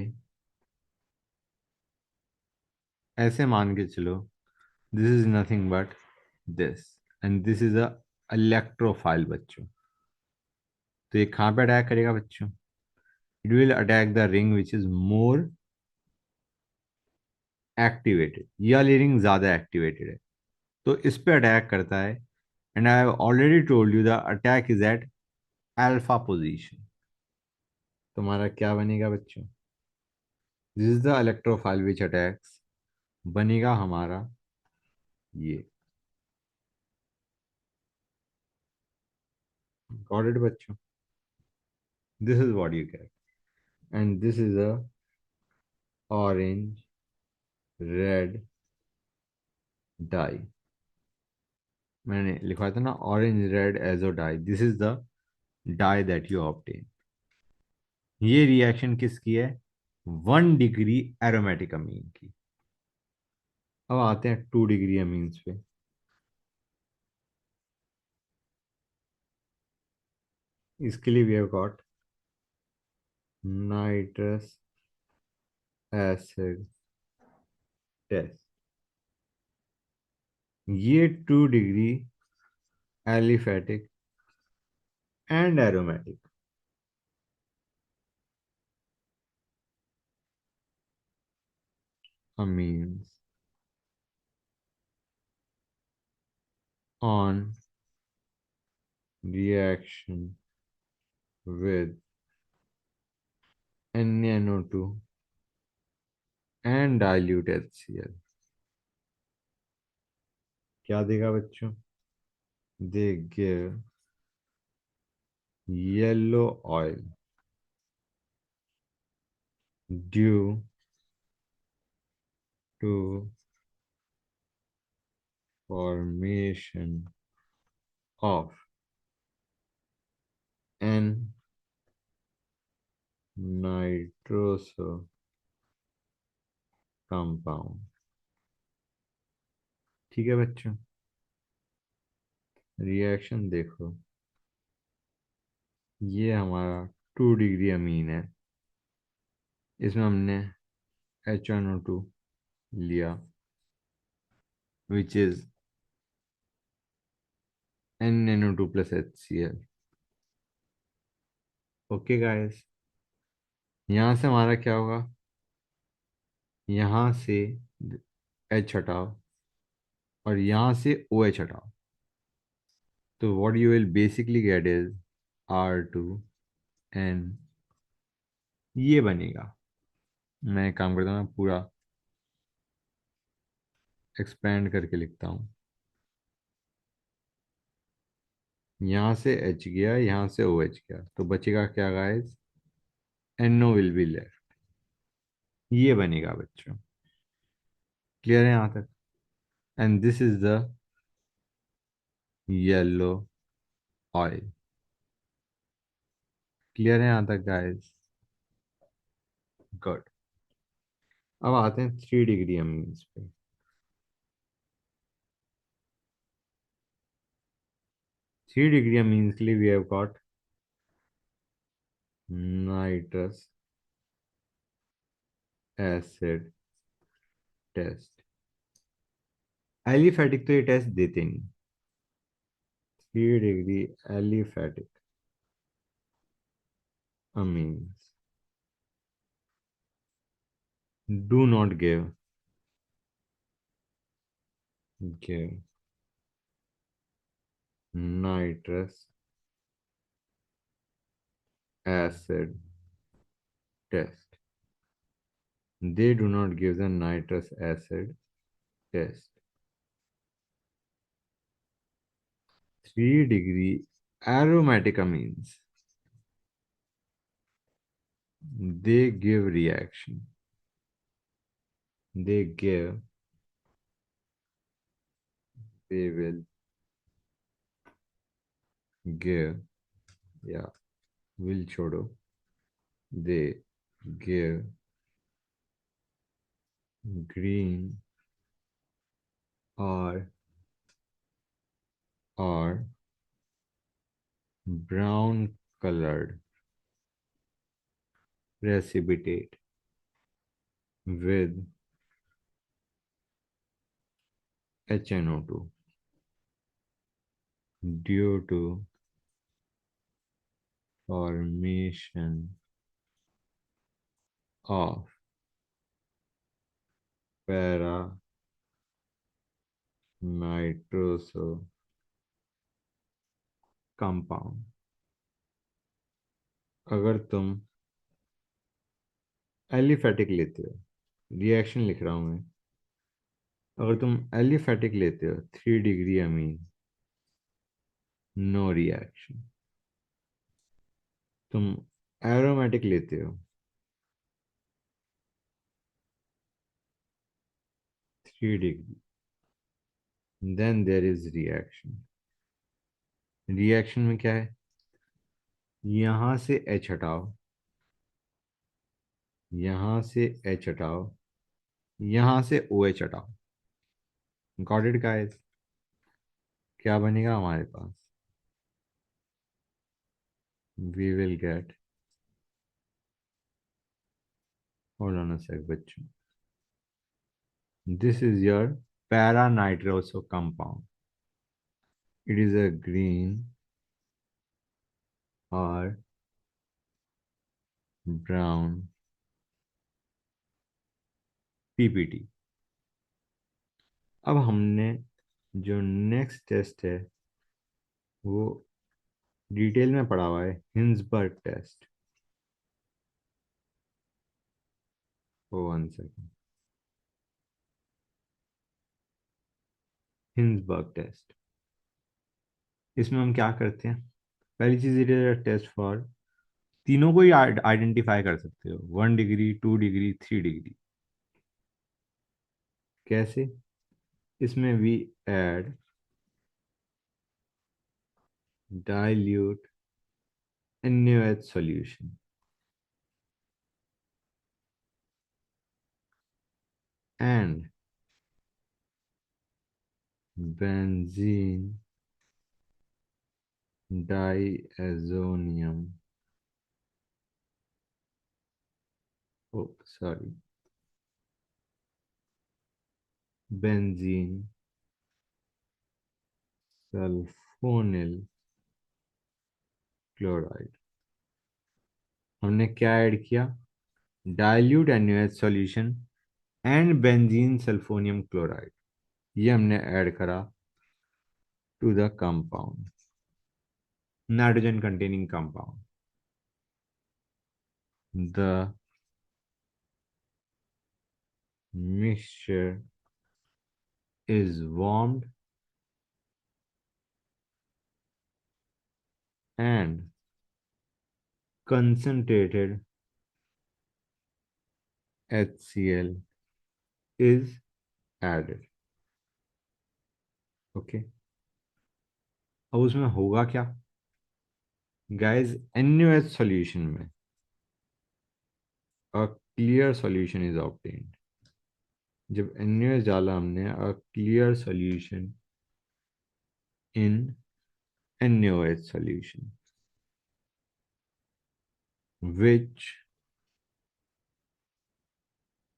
S1: ऐसे मान के चलो, this is nothing but this, and this is a electrophile बच्चों। तो ये कहाँ पे अटैक करेगा बच्चों? It will attack the ring which is more activated. ये वाली रिंग ज्यादा एक्टिवेटेड है, तो इस पे अटैक करता है। And I have already told you the attack is at alpha position. तुम्हारा क्या बनेगा बच्चों? This is the electrophile which attacks, बनेगा हमारा ये। गॉट इट बच्चों? This is what you get, and this is a orange red dye. मैंने लिखा था ना, orange red azo dye, this is the dye that you obtain. ये रिएक्शन किसकी है? 1 डिग्री एरोमेटिक अमीन की। अब आते हैं 2 डिग्री अमीन्स पे। इसके लिए we have got nitrous acid test. ये 2 degree aliphatic and aromatic amines on reaction with NaNO2 and dilute HCl क्या देगा बच्चों? They give yellow oil due to formation of N nitroso compound। ठीक है बच्चों, रिएक्शन देखो। ये हमारा 2 डिग्री अमीन है, इसमें हमने HNO2 लिया which is NaNO2 plus HCl। Okay guys, यहाँ से हमारा क्या होगा? यहाँ से H हटाओ और यहाँ से OH हटाओ, तो what you will basically gate is R2N। ये बनेगा। मैं एक काम करता हूँ, मैं पूरा एक्सपेंड करके लिखता हूँ। यहाँ से H गया, यहाँ से OH गया, तो बचेगा क्या guys? NO will be left. ये बनेगा बच्चों। क्लियर है यहाँ तक? And this is the yellow oil. Clear है यहाँ तक गाइस? गुड। अब आते हैं 3 डिग्री अमीन्स पे। 3 डिग्री अमीन्स के लिए we have got nitrous acid test. Aliphatic तो ये टेस्ट देते नहीं। 3 degree aliphatic amines do not give nitrous acid test. They do not give the nitrous acid test. 3 degree aromatic amines. They give reaction. They give, they will give, yeah, will छोड़ो. They give green or brown colored precipitate with HNO2 due to formation of para nitroso compound. अगर तुम एलिफेटिक लेते हो, रिएक्शन लिख रहा हूं मैं, अगर तुम एलिफेटिक लेते हो 3 डिग्री अमीन, नो रिएक्शन। तुम एरोमेटिक लेते हो 3 degree, then there is reaction. Reaction में क्या है, यहां से एच हटाओ, यहां से एच हटाओ, यहां से ओ एच हटाओ, गॉट इट गाइस? क्या बनेगा हमारे पास? We will get, hold on a sec बच्चों, this is your para nitroso compound. It is a green or brown PPT. अब हमने जो नेक्स्ट टेस्ट है वो डिटेल में पढ़ा हुआ है, हिंसबर्ग टेस्ट। ओ वन सेकेंड, हिंसबर्ग टेस्ट। इसमें हम क्या करते हैं, पहली चीज, इट इज टेस्ट फॉर, तीनों को ही आइडेंटिफाई कर सकते हो, 1 डिग्री, 2 डिग्री, 3 डिग्री। कैसे? इसमें we add dilute NaOH solution and benzene diazonium, oh sorry, benzene sulfonyl chloride. हमने क्या ऐड किया, dilute NaOH solution and benzene sulfonium chloride, ये हमने ऐड करा to the compound, nitrogen containing compound. The mixture is warmed and concentrated HCl is added. Okay, अब उसमें होगा क्या गाइस, NaOH सॉल्यूशन में a clear solution is obtained। जब NaOH डाला हमने, a clear solution in NaOH solution which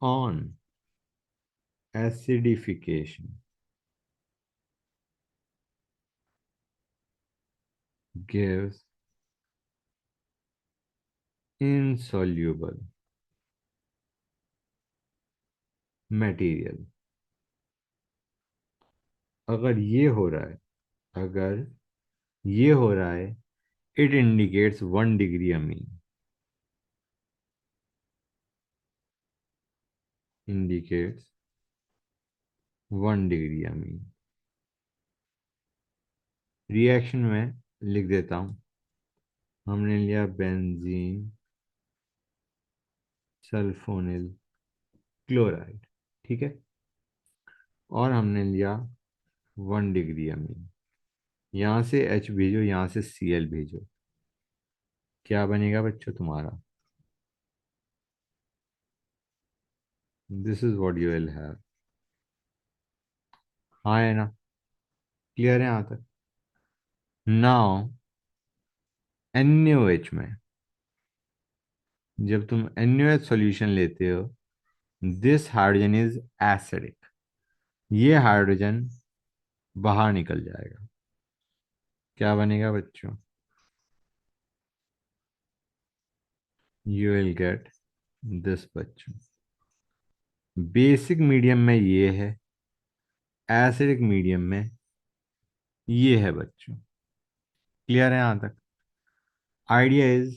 S1: on acidification gives insoluble material। अगर ये हो रहा है, अगर ये हो रहा है, it indicates 1 degree Amin, indicates 1 degree Amin. Reaction में लिख देता हूं। हमने लिया बेंजीन सल्फोनिल क्लोराइड, ठीक है, और हमने लिया 1 डिग्री अमीन। यहां से H भेजो, यहां से Cl भेजो, क्या बनेगा बच्चों तुम्हारा? This is what you will have. हाँ है ना? क्लियर है यहां तक? नाउ NaOH में जब तुम NaOH सॉल्यूशन लेते हो, दिस हाइड्रोजन इज एसिडिक, ये हाइड्रोजन बाहर निकल जाएगा। क्या बनेगा बच्चों? यू विल गेट दिस बच्चों। बेसिक मीडियम में ये है, एसिडिक मीडियम में ये है बच्चों। क्लियर है यहां तक? Idea is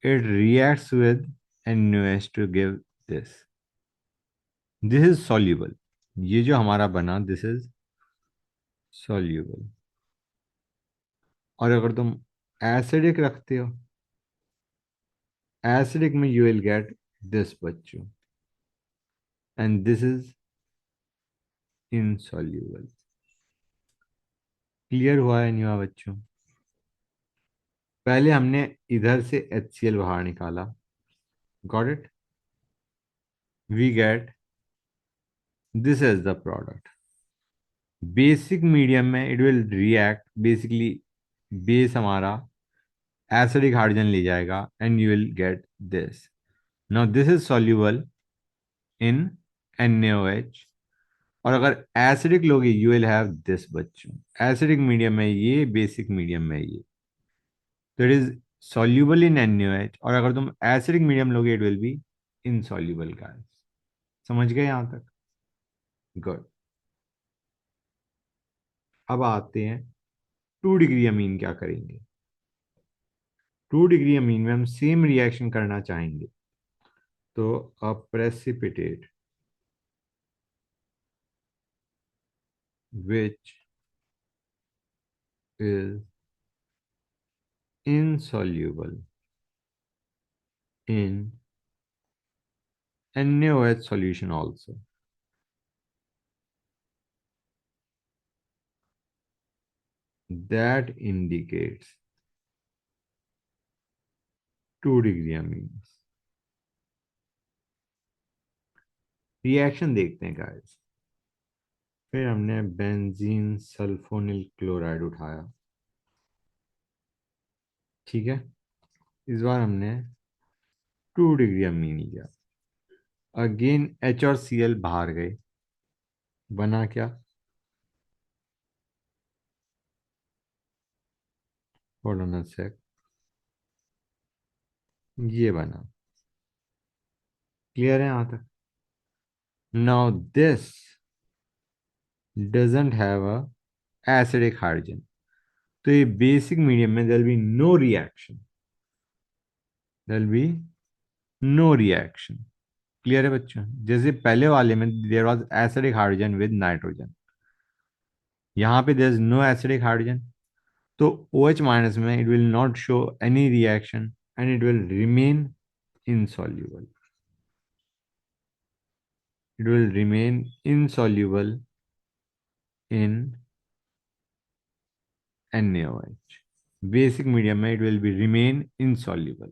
S1: it reacts with NaOH to give this. This is soluble, ये जो हमारा बना दिस इज सॉल्यूबल। और अगर तुम एसिडिक रखते हो, एसिडिक में यू विल गेट दिस बच्चों, and this is insoluble. Clear हुआ है नहीं हुआ बच्चों? पहले हमने इधर से HCl बाहर निकाला, got it, we get this as the product. Basic medium में it will react, basically base हमारा एसिडिक हाइड्रोजन ले जाएगा and you will get this. Now this is soluble in NaOH। और अगर एसिडिक लोगे यू विल हैव दिस बच्चों। एसिडिक मीडियम में ये, बेसिक मीडियम में ये, तो it is soluble in NaOH। और अगर तुम एसिडिक मीडियम लोगे it will be insoluble guys. समझ गए यहां तक? गुड। अब आते हैं 2 डिग्री अमीन क्या करेंगे। 2 डिग्री अमीन में हम सेम रिएक्शन करना चाहेंगे, तो a precipitate which is insoluble in NaOH solution also, that indicates 2 degree amines। Reaction देखते हैं गाइस। फिर हमने बेंजीन सल्फोनिल क्लोराइड उठाया, ठीक है, इस बार हमने 2 डिग्री अमीन लिया। अगेन H और Cl बाहर गए, बना क्या? होल्ड ऑन अ सेक, ये बना। क्लियर है यहां तक? Now this doesn't have a acidic hydrogen, तो ये बेसिक मीडियम में there be no reaction, there be no reaction. Clear है बच्चों? जैसे पहले वाले में there was acidic hydrogen with nitrogen, यहाँ पे there is no acidic hydrogen, तो OH माइनस में it will not show any reaction and it will remain insoluble, it will remain insoluble in NaOH। Basic medium में it will be remain insoluble,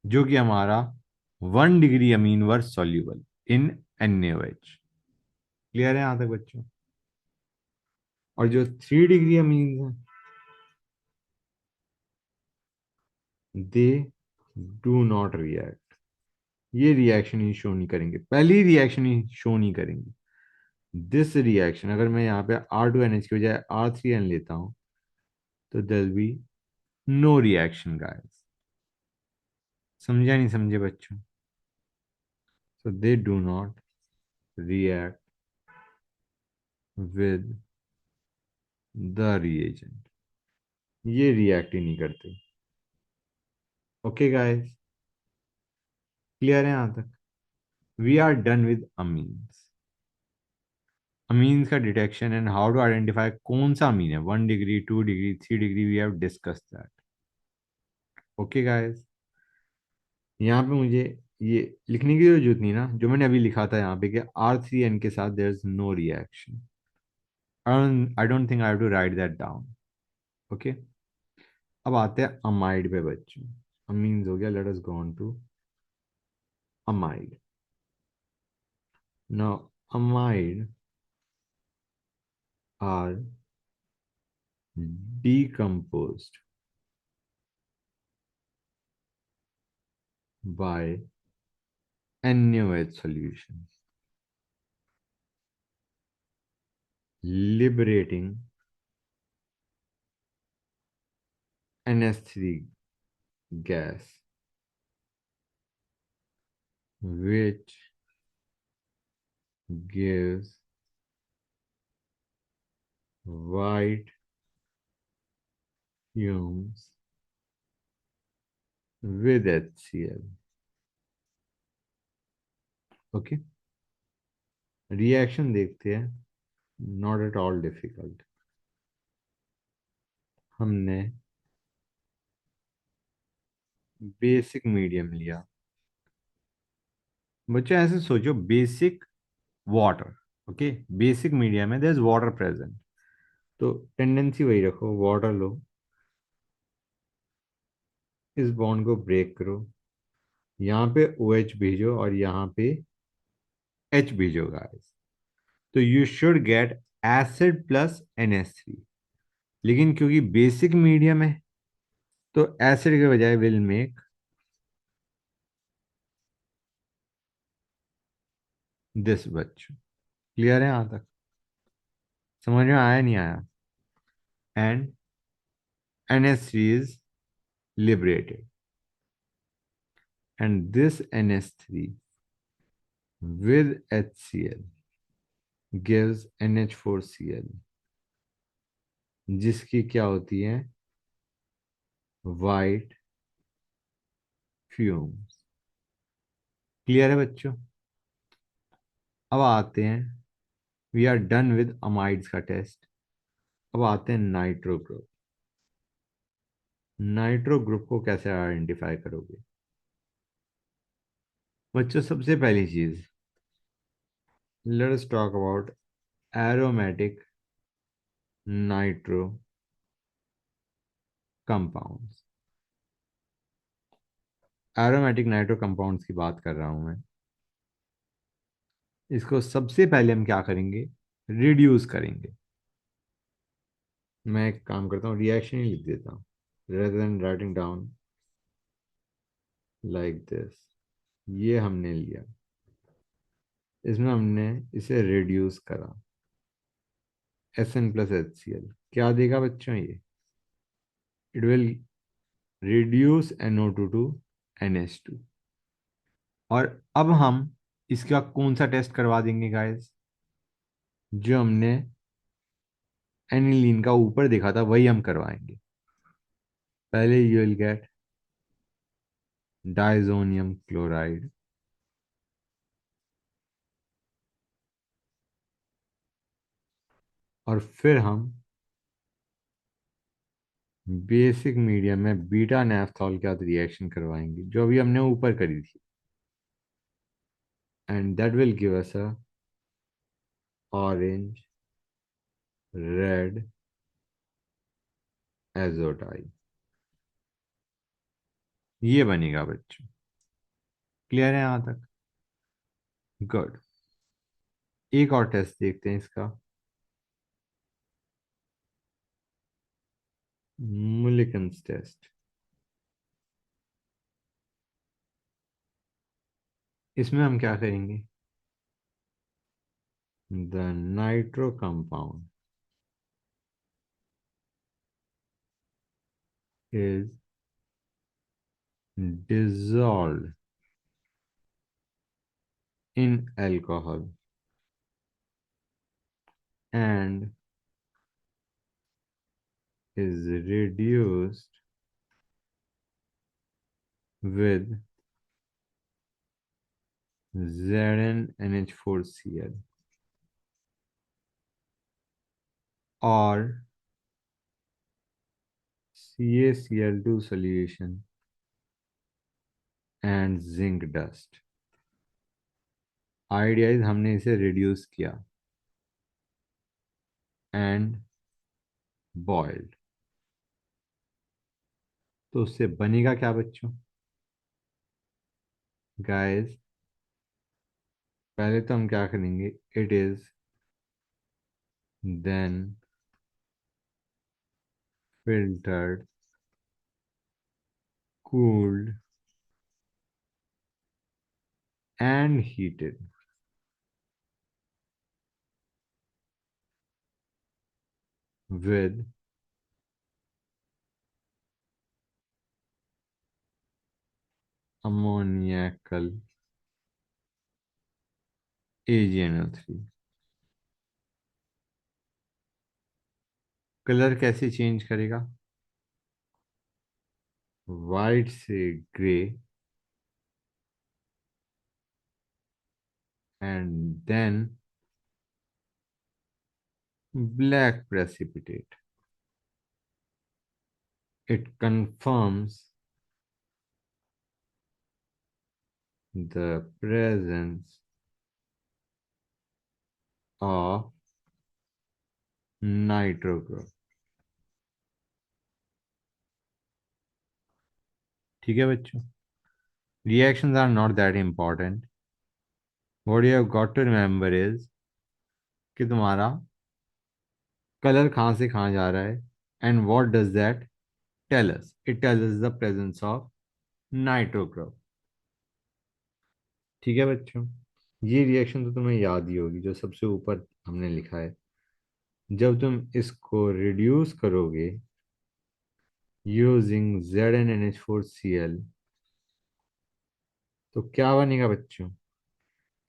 S1: जो कि हमारा 1 डिग्री अमीन वर soluble इन NaOH। क्लियर है यहां तक बच्चों? और जो 3 डिग्री अमीन है, दे डू नॉट रिएक्ट, ये रिएक्शन ही शो नहीं करेंगे, पहली रिएक्शन ही शो नहीं करेंगे। दिस रिएक्शन, अगर मैं यहाँ पे R2NH की बजाय R3N लेता हूँ, तो there be no reaction guys. समझा नहीं समझे बच्चों? So they do not react with the reagent. ये रिएक्ट ही नहीं करते। ओके गाइस, क्लियर है यहां तक? We are done with amines. Amines का detection and how to identify कौन सा अमीन है, 1 degree, 2 degree, 3 degree, we have discuss that. Okay guys, यहाँ पे मुझे ये लिखने की जरूरत नहीं ना, जो मैंने अभी लिखा था यहाँ पे कि R3N के साथ there is no reaction. I don't think I have to write that down. Okay, अब आते हैं अमाइड पे बच्चों। अमीन्स हो गया, let us go on to amide. Now amide are decomposed by NaOH solution, liberating NH3 gas, which gives white fumes with HCl. Okay, reaction देखते हैं, नॉट एट ऑल डिफिकल्ट। हमने बेसिक मीडियम लिया बच्चों, ऐसे सोचो basic water. Okay, basic medium है, देयर इज वाटर प्रेजेंट, तो टेंडेंसी वही रखो, वाटर लो, इस बॉन्ड को ब्रेक करो, यहाँ पे OH भेजो और यहाँ पे H भेजो गाइस, तो you should get acid plus NH3। लेकिन क्योंकि बेसिक मीडियम है तो एसिड के बजाय विल मेक दिस बच्चों। क्लियर है यहां तक? समझ में आया नहीं आया? And NH3 is liberated and this NH3 with HCl gives NH4Cl, जिसकी क्या होती है, वाइट फ्यूम्स। क्लियर है बच्चों? अब आते हैं, we are done with amides का टेस्ट। अब आते हैं नाइट्रो ग्रुप। नाइट्रो ग्रुप को कैसे आइडेंटिफाई करोगे बच्चों? सबसे पहली चीज, let us talk about aromatic nitro compounds. Aromatic nitro compounds की बात कर रहा हूं मैं। इसको सबसे पहले हम क्या करेंगे, रिड्यूस करेंगे। मैं एक काम करता हूँ, रिएक्शन ही लिख देता हूँ rather than writing down like this। ये हमने लिया, इसमें हमने इसे रिड्यूस करा, SN+HCl क्या देगा बच्चों ये, it will reduce NO2 to NH2। और अब हम इसका कौन सा टेस्ट करवा देंगे गाइस, जो हमने एनिलीन का ऊपर देखा था वही हम करवाएंगे। पहले you will gate diazonium chloride, और फिर हम बेसिक मीडियम में बीटा नेफ्थॉल के साथ रिएक्शन करवाएंगे जो अभी हमने ऊपर करी थी, and that will give us a orange red azo dye. ये बनेगा बच्चों। क्लियर है यहां तक? गुड। एक और टेस्ट देखते हैं इसका, मुलिकन्स टेस्ट। इसमें हम क्या करेंगे, the nitro compound is dissolved in alcohol and is reduced with ZnNH4Cl or CaCl2 solution and zinc dust. Idea is हमने इसे रिड्यूस किया एंड बॉइल्ड, तो उससे बनेगा क्या बच्चों? गाइस, पहले तो हम क्या करेंगे, it is then filtered, cooled and heated with ammoniacal AgNO3। Colour कैसे चेंज करेगा? वाइट से grey and then black precipitate. It confirms the presence of nitro group। ठीक है बच्चों, reactions are not that important. What you have got to remember is कि तुम्हारा कलर कहाँ से कहाँ जा रहा है and what does that tell us? It tells us the presence of nitro group. ठीक है बच्चों, ये रिएक्शन तो तुम्हें याद ही होगी जो सबसे ऊपर हमने लिखा है। जब तुम इसको रिड्यूस करोगे यूजिंग ZnNH4Cl तो क्या बनेगा बच्चों?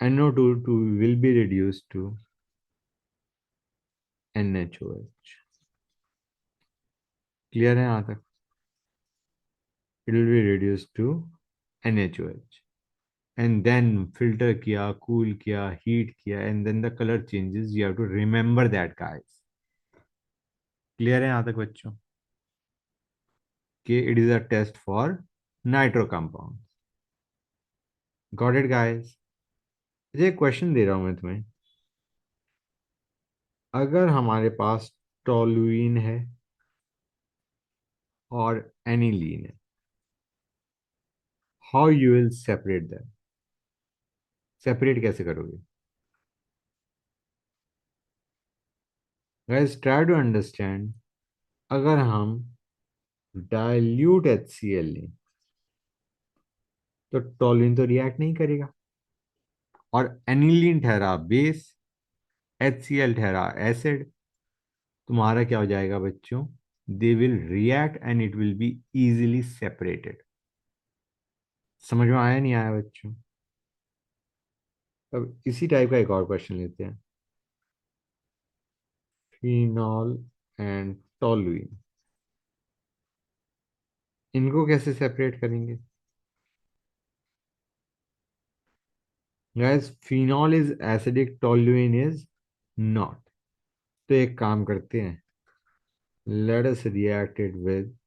S1: NO2 will be reduced to NaOH। Clear है यहाँ तक? It will B reduced to NaOH and then filter किया, cool किया, heat किया and then the color changes। You have to remember that guys। Clear है यहाँ तक बच्चों कि it is a test for nitro compound। Got it guys? ये क्वेश्चन दे रहा हूं मैं तुम्हें, अगर हमारे पास टोलुइन है और एनिलीन है, how you will separate them? Separate कैसे करोगे? गाइस ट्राई टू अंडरस्टैंड, अगर हम डाइल्यूट HCl लें तो टोलुइन तो रिएक्ट नहीं करेगा और एनिलीन ठहरा बेस, HCl ठहरा एसिड। तुम्हारा क्या हो जाएगा बच्चों? They will react and it will be easily separated. समझ में आया नहीं आया बच्चों? अब इसी टाइप का एक और क्वेश्चन लेते हैं, फिनॉल एंड टोलुइन, इनको कैसे सेपरेट करेंगे? Guys phenol is acidic, toluene is not. तो एक काम करते हैं, let us react it with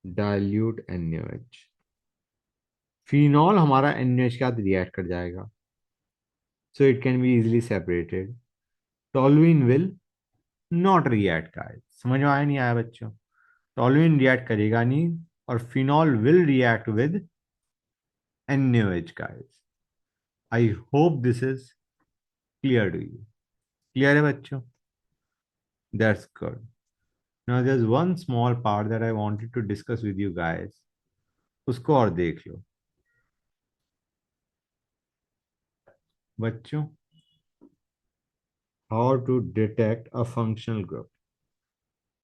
S1: dilute NaOH। Phenol हमारा NaOH के साथ रिएक्ट कर जाएगा so it can be easily separated. Toluene will not react guys. समझ में आया नहीं आया बच्चों? टोलुइन रिएक्ट करेगा नहीं और phenol will react with NaOH guys. I hope this is clear to you. Clear है बच्चों? That's good. Now there is one small part that I wanted to discuss with you guys, उसको और देख लो बच्चों। How to detect a functional group.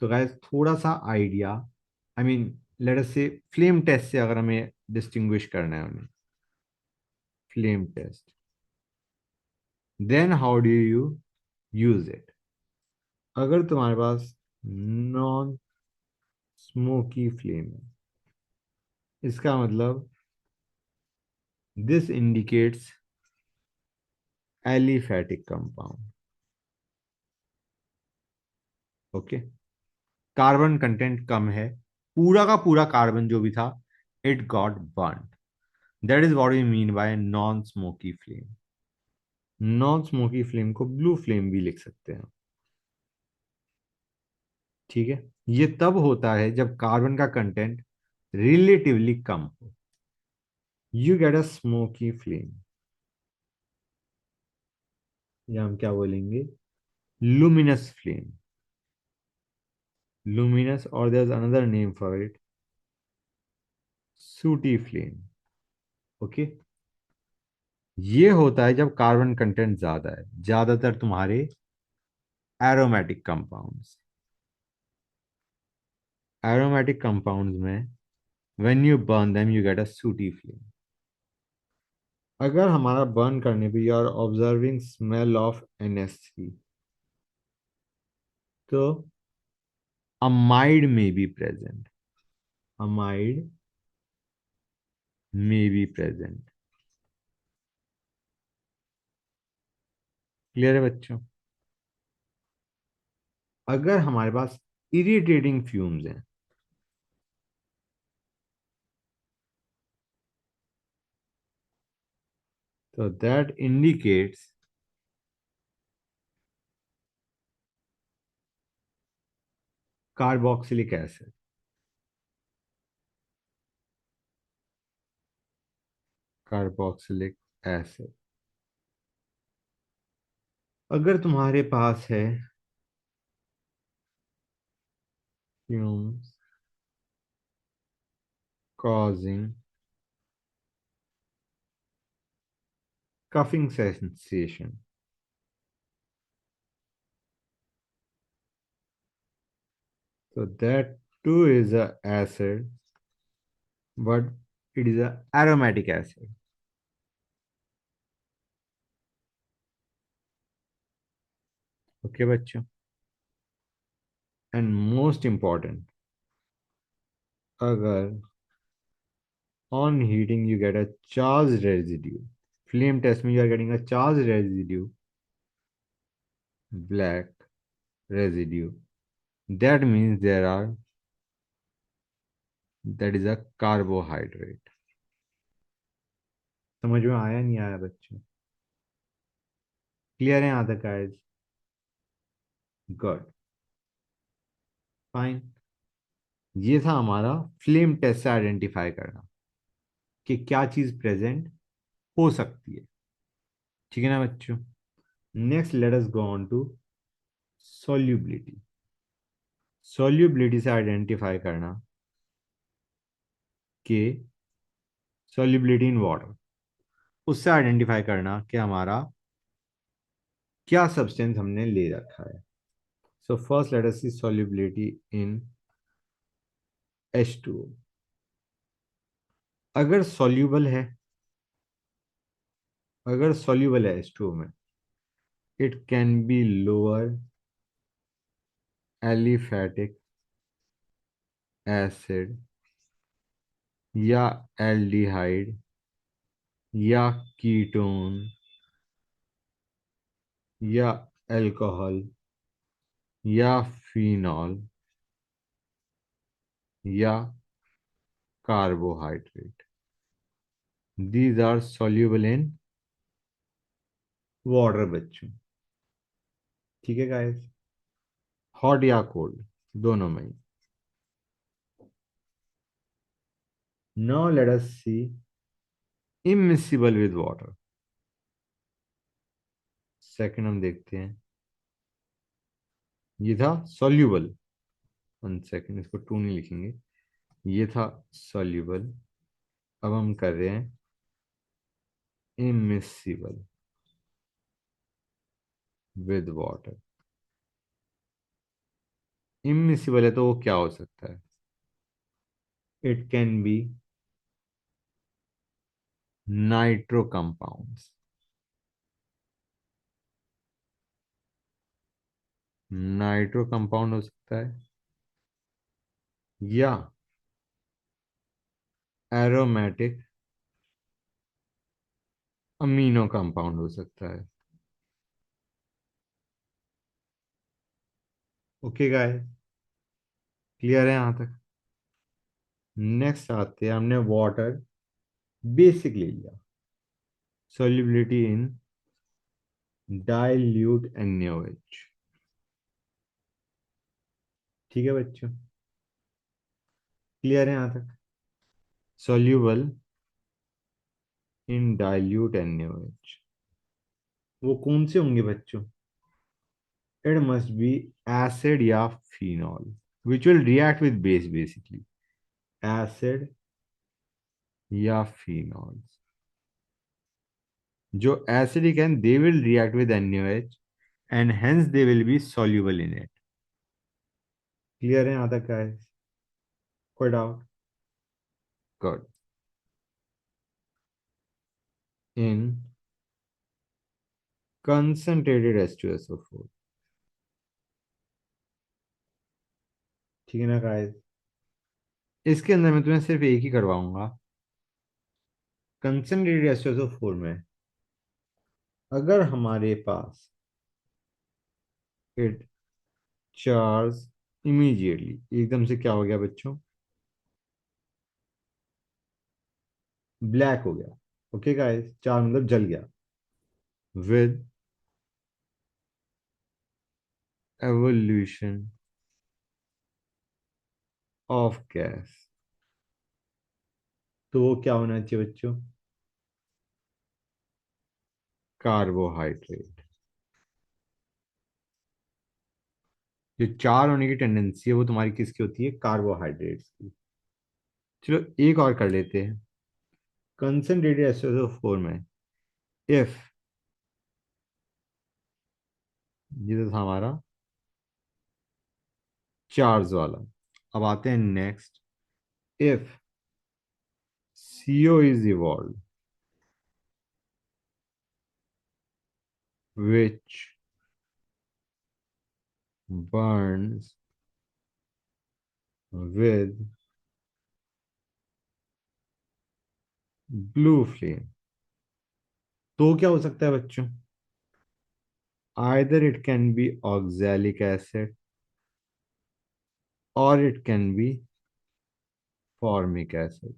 S1: तो गाइस थोड़ा सा idea I mean let us see flame test से अगर हमें डिस्टिंग्विश करना है उन्हें, flame test, then how do you use it? अगर तुम्हारे पास नॉन स्मोकी फ्लेम है, इसका मतलब this indicates aliphatic compound. Okay, carbon content कम है, पूरा का पूरा कार्बन जो भी था it got burn. That is what we mean by non smoky flame. Non smoky flame को ब्लू फ्लेम भी लिख सकते हैं। ठीक है, ये तब होता है जब कार्बन का कंटेंट रिलेटिवली कम हो, you get a smoky flame, या हम क्या बोलेंगे, लुमिनस फ्लेम। लुमिनस, और there is another name for it, sooty flame. Okay, ये होता है जब कार्बन कंटेंट ज्यादा है, ज्यादातर तुम्हारे एरोमेटिक कंपाउंड्स, एरोमेटिक कंपाउंड्स में when you burn them you get a sooty flame. अगर हमारा बर्न करने पे you are observing smell of NH3, तो अमाइड में बी प्रेजेंट, अमाइड में बी प्रेजेंट। क्लियर है बच्चों? अगर हमारे पास इरिटेटिंग फ्यूम्स हैं, तो that indicates carboxylic acid. Carboxylic acid. अगर तुम्हारे पास है fumes causing cuffing sensation, so that too is a acid, but it is a aromatic acid. Okay बच्चों, and most important, अगर on heating you get a charged residue, flame test में you are getting a charged residue, black residue, that means there are, that is a carbohydrate. समझ में आया नहीं आया बच्चों? क्लियर है यहाँ तक गाइस? Good, fine. ये था हमारा फ्लेम टेस्ट से आइडेंटिफाई करना कि क्या चीज प्रेजेंट हो सकती है। ठीक है ना बच्चों? Next let us go on to solubility. Solubility से आइडेंटिफाई करना कि सॉल्युबिलिटी इन वाटर, उससे आइडेंटिफाई करना कि हमारा क्या सब्सटेंस हमने ले रखा है। So first let us see solubility in H2O। अगर सॉल्यूबल है, अगर सॉल्यूबल है H2O में, it can be lower aliphatic acid, या एल्डिहाइड, या कीटोन, या अल्कोहल, या फिनॉल, या carbohydrate. These are soluble in water बच्चों। ठीक है गाइस, हॉट या कोल्ड दोनों में ही। Now let us see immiscible with water. Second हम देखते हैं, ये था सॉल्यूबल, वन सेकंड, इसको टू नहीं लिखेंगे, ये था सॉल्यूबल। अब हम कर रहे हैं इमिसिबल विद वाटर। इमिसिबल है तो वो क्या हो सकता है? It can B nitro compounds, nitro compound हो सकता है, या एरोमेटिक अमीनो कंपाउंड हो सकता है। ओके गाइस, क्लियर है यहां तक? नेक्स्ट आते हैं, हमने वाटर बेसिक ले लिया, solubility in dilute NaOH। ठीक है बच्चों, क्लियर है यहां तक? soluble in dilute NaOH, वो कौन से होंगे बच्चों? इट मस्ट बी एसिड या phenol, which will react with base basically, acid या फिनॉल। जो एसिडिक हैं they will react with NaOH and hence they will be soluble in it। Clear है यहां तक गाइस? कोई डाउट? गुड। इन concentrated H2SO4, ठीक है ना गाइस? इसके अंदर मैं तुम्हें सिर्फ एक ही करवाऊंगा, कंसंट्रेटेड H2SO4 में अगर हमारे पास इट चार्ज इमीडिएटली, एकदम से क्या हो गया बच्चों? ब्लैक हो गया। ओके गाइस, चार मतलब जल गया, विद एवोल्यूशन ऑफ गैस, तो वो क्या होना चाहिए बच्चों? कार्बोहाइड्रेट। जो चार होने की टेंडेंसी है वो तुम्हारी किसकी होती है? कार्बोहाइड्रेट्स की। चलो एक और कर लेते हैं, कंसंट्रेटेड H2SO4 में इफ, ये तो था हमारा चार्ज वाला। अब आते हैं next, if CO is evolved which burns with blue flame, तो क्या हो सकता है बच्चों? either it can be oxalic acid or it can be formic acid।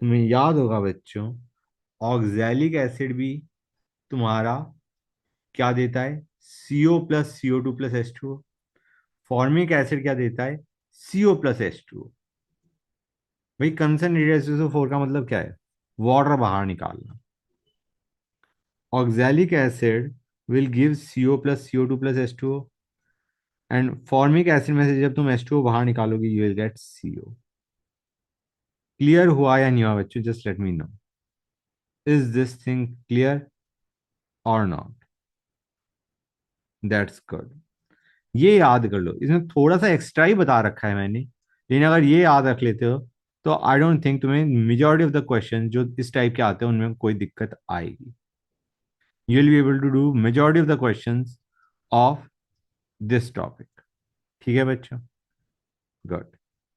S1: तुम्हें याद होगा बच्चों, ऑक्सैलिक एसिड भी तुम्हारा क्या देता है? CO+CO2+H2O। फॉर्मिक एसिड क्या देता है? CO+H2O। भाई कंसंट्रेटेड SO4 का मतलब क्या है? वाटर बाहर निकालना। Oxalic acid will give CO+CO2+H2O, and formic acid में से जब तुम H2O बाहर निकालोगे you will gate CO। Clear हुआ या नहीं हुआ बच्चों? Just let me know, is this thing clear और नॉट? That's good. ये याद कर लो, इसमें थोड़ा सा एक्स्ट्रा ही बता रखा है मैंने, लेकिन अगर ये याद रख लेते हो तो आई डोंट थिंक तुम्हें मेजॉरिटी ऑफ द क्वेश्चन जो इस टाइप के आते हैं उनमें कोई दिक्कत आएगी। You will be able to do majority of the questions of this topic. ठीक है बच्चों? गुड।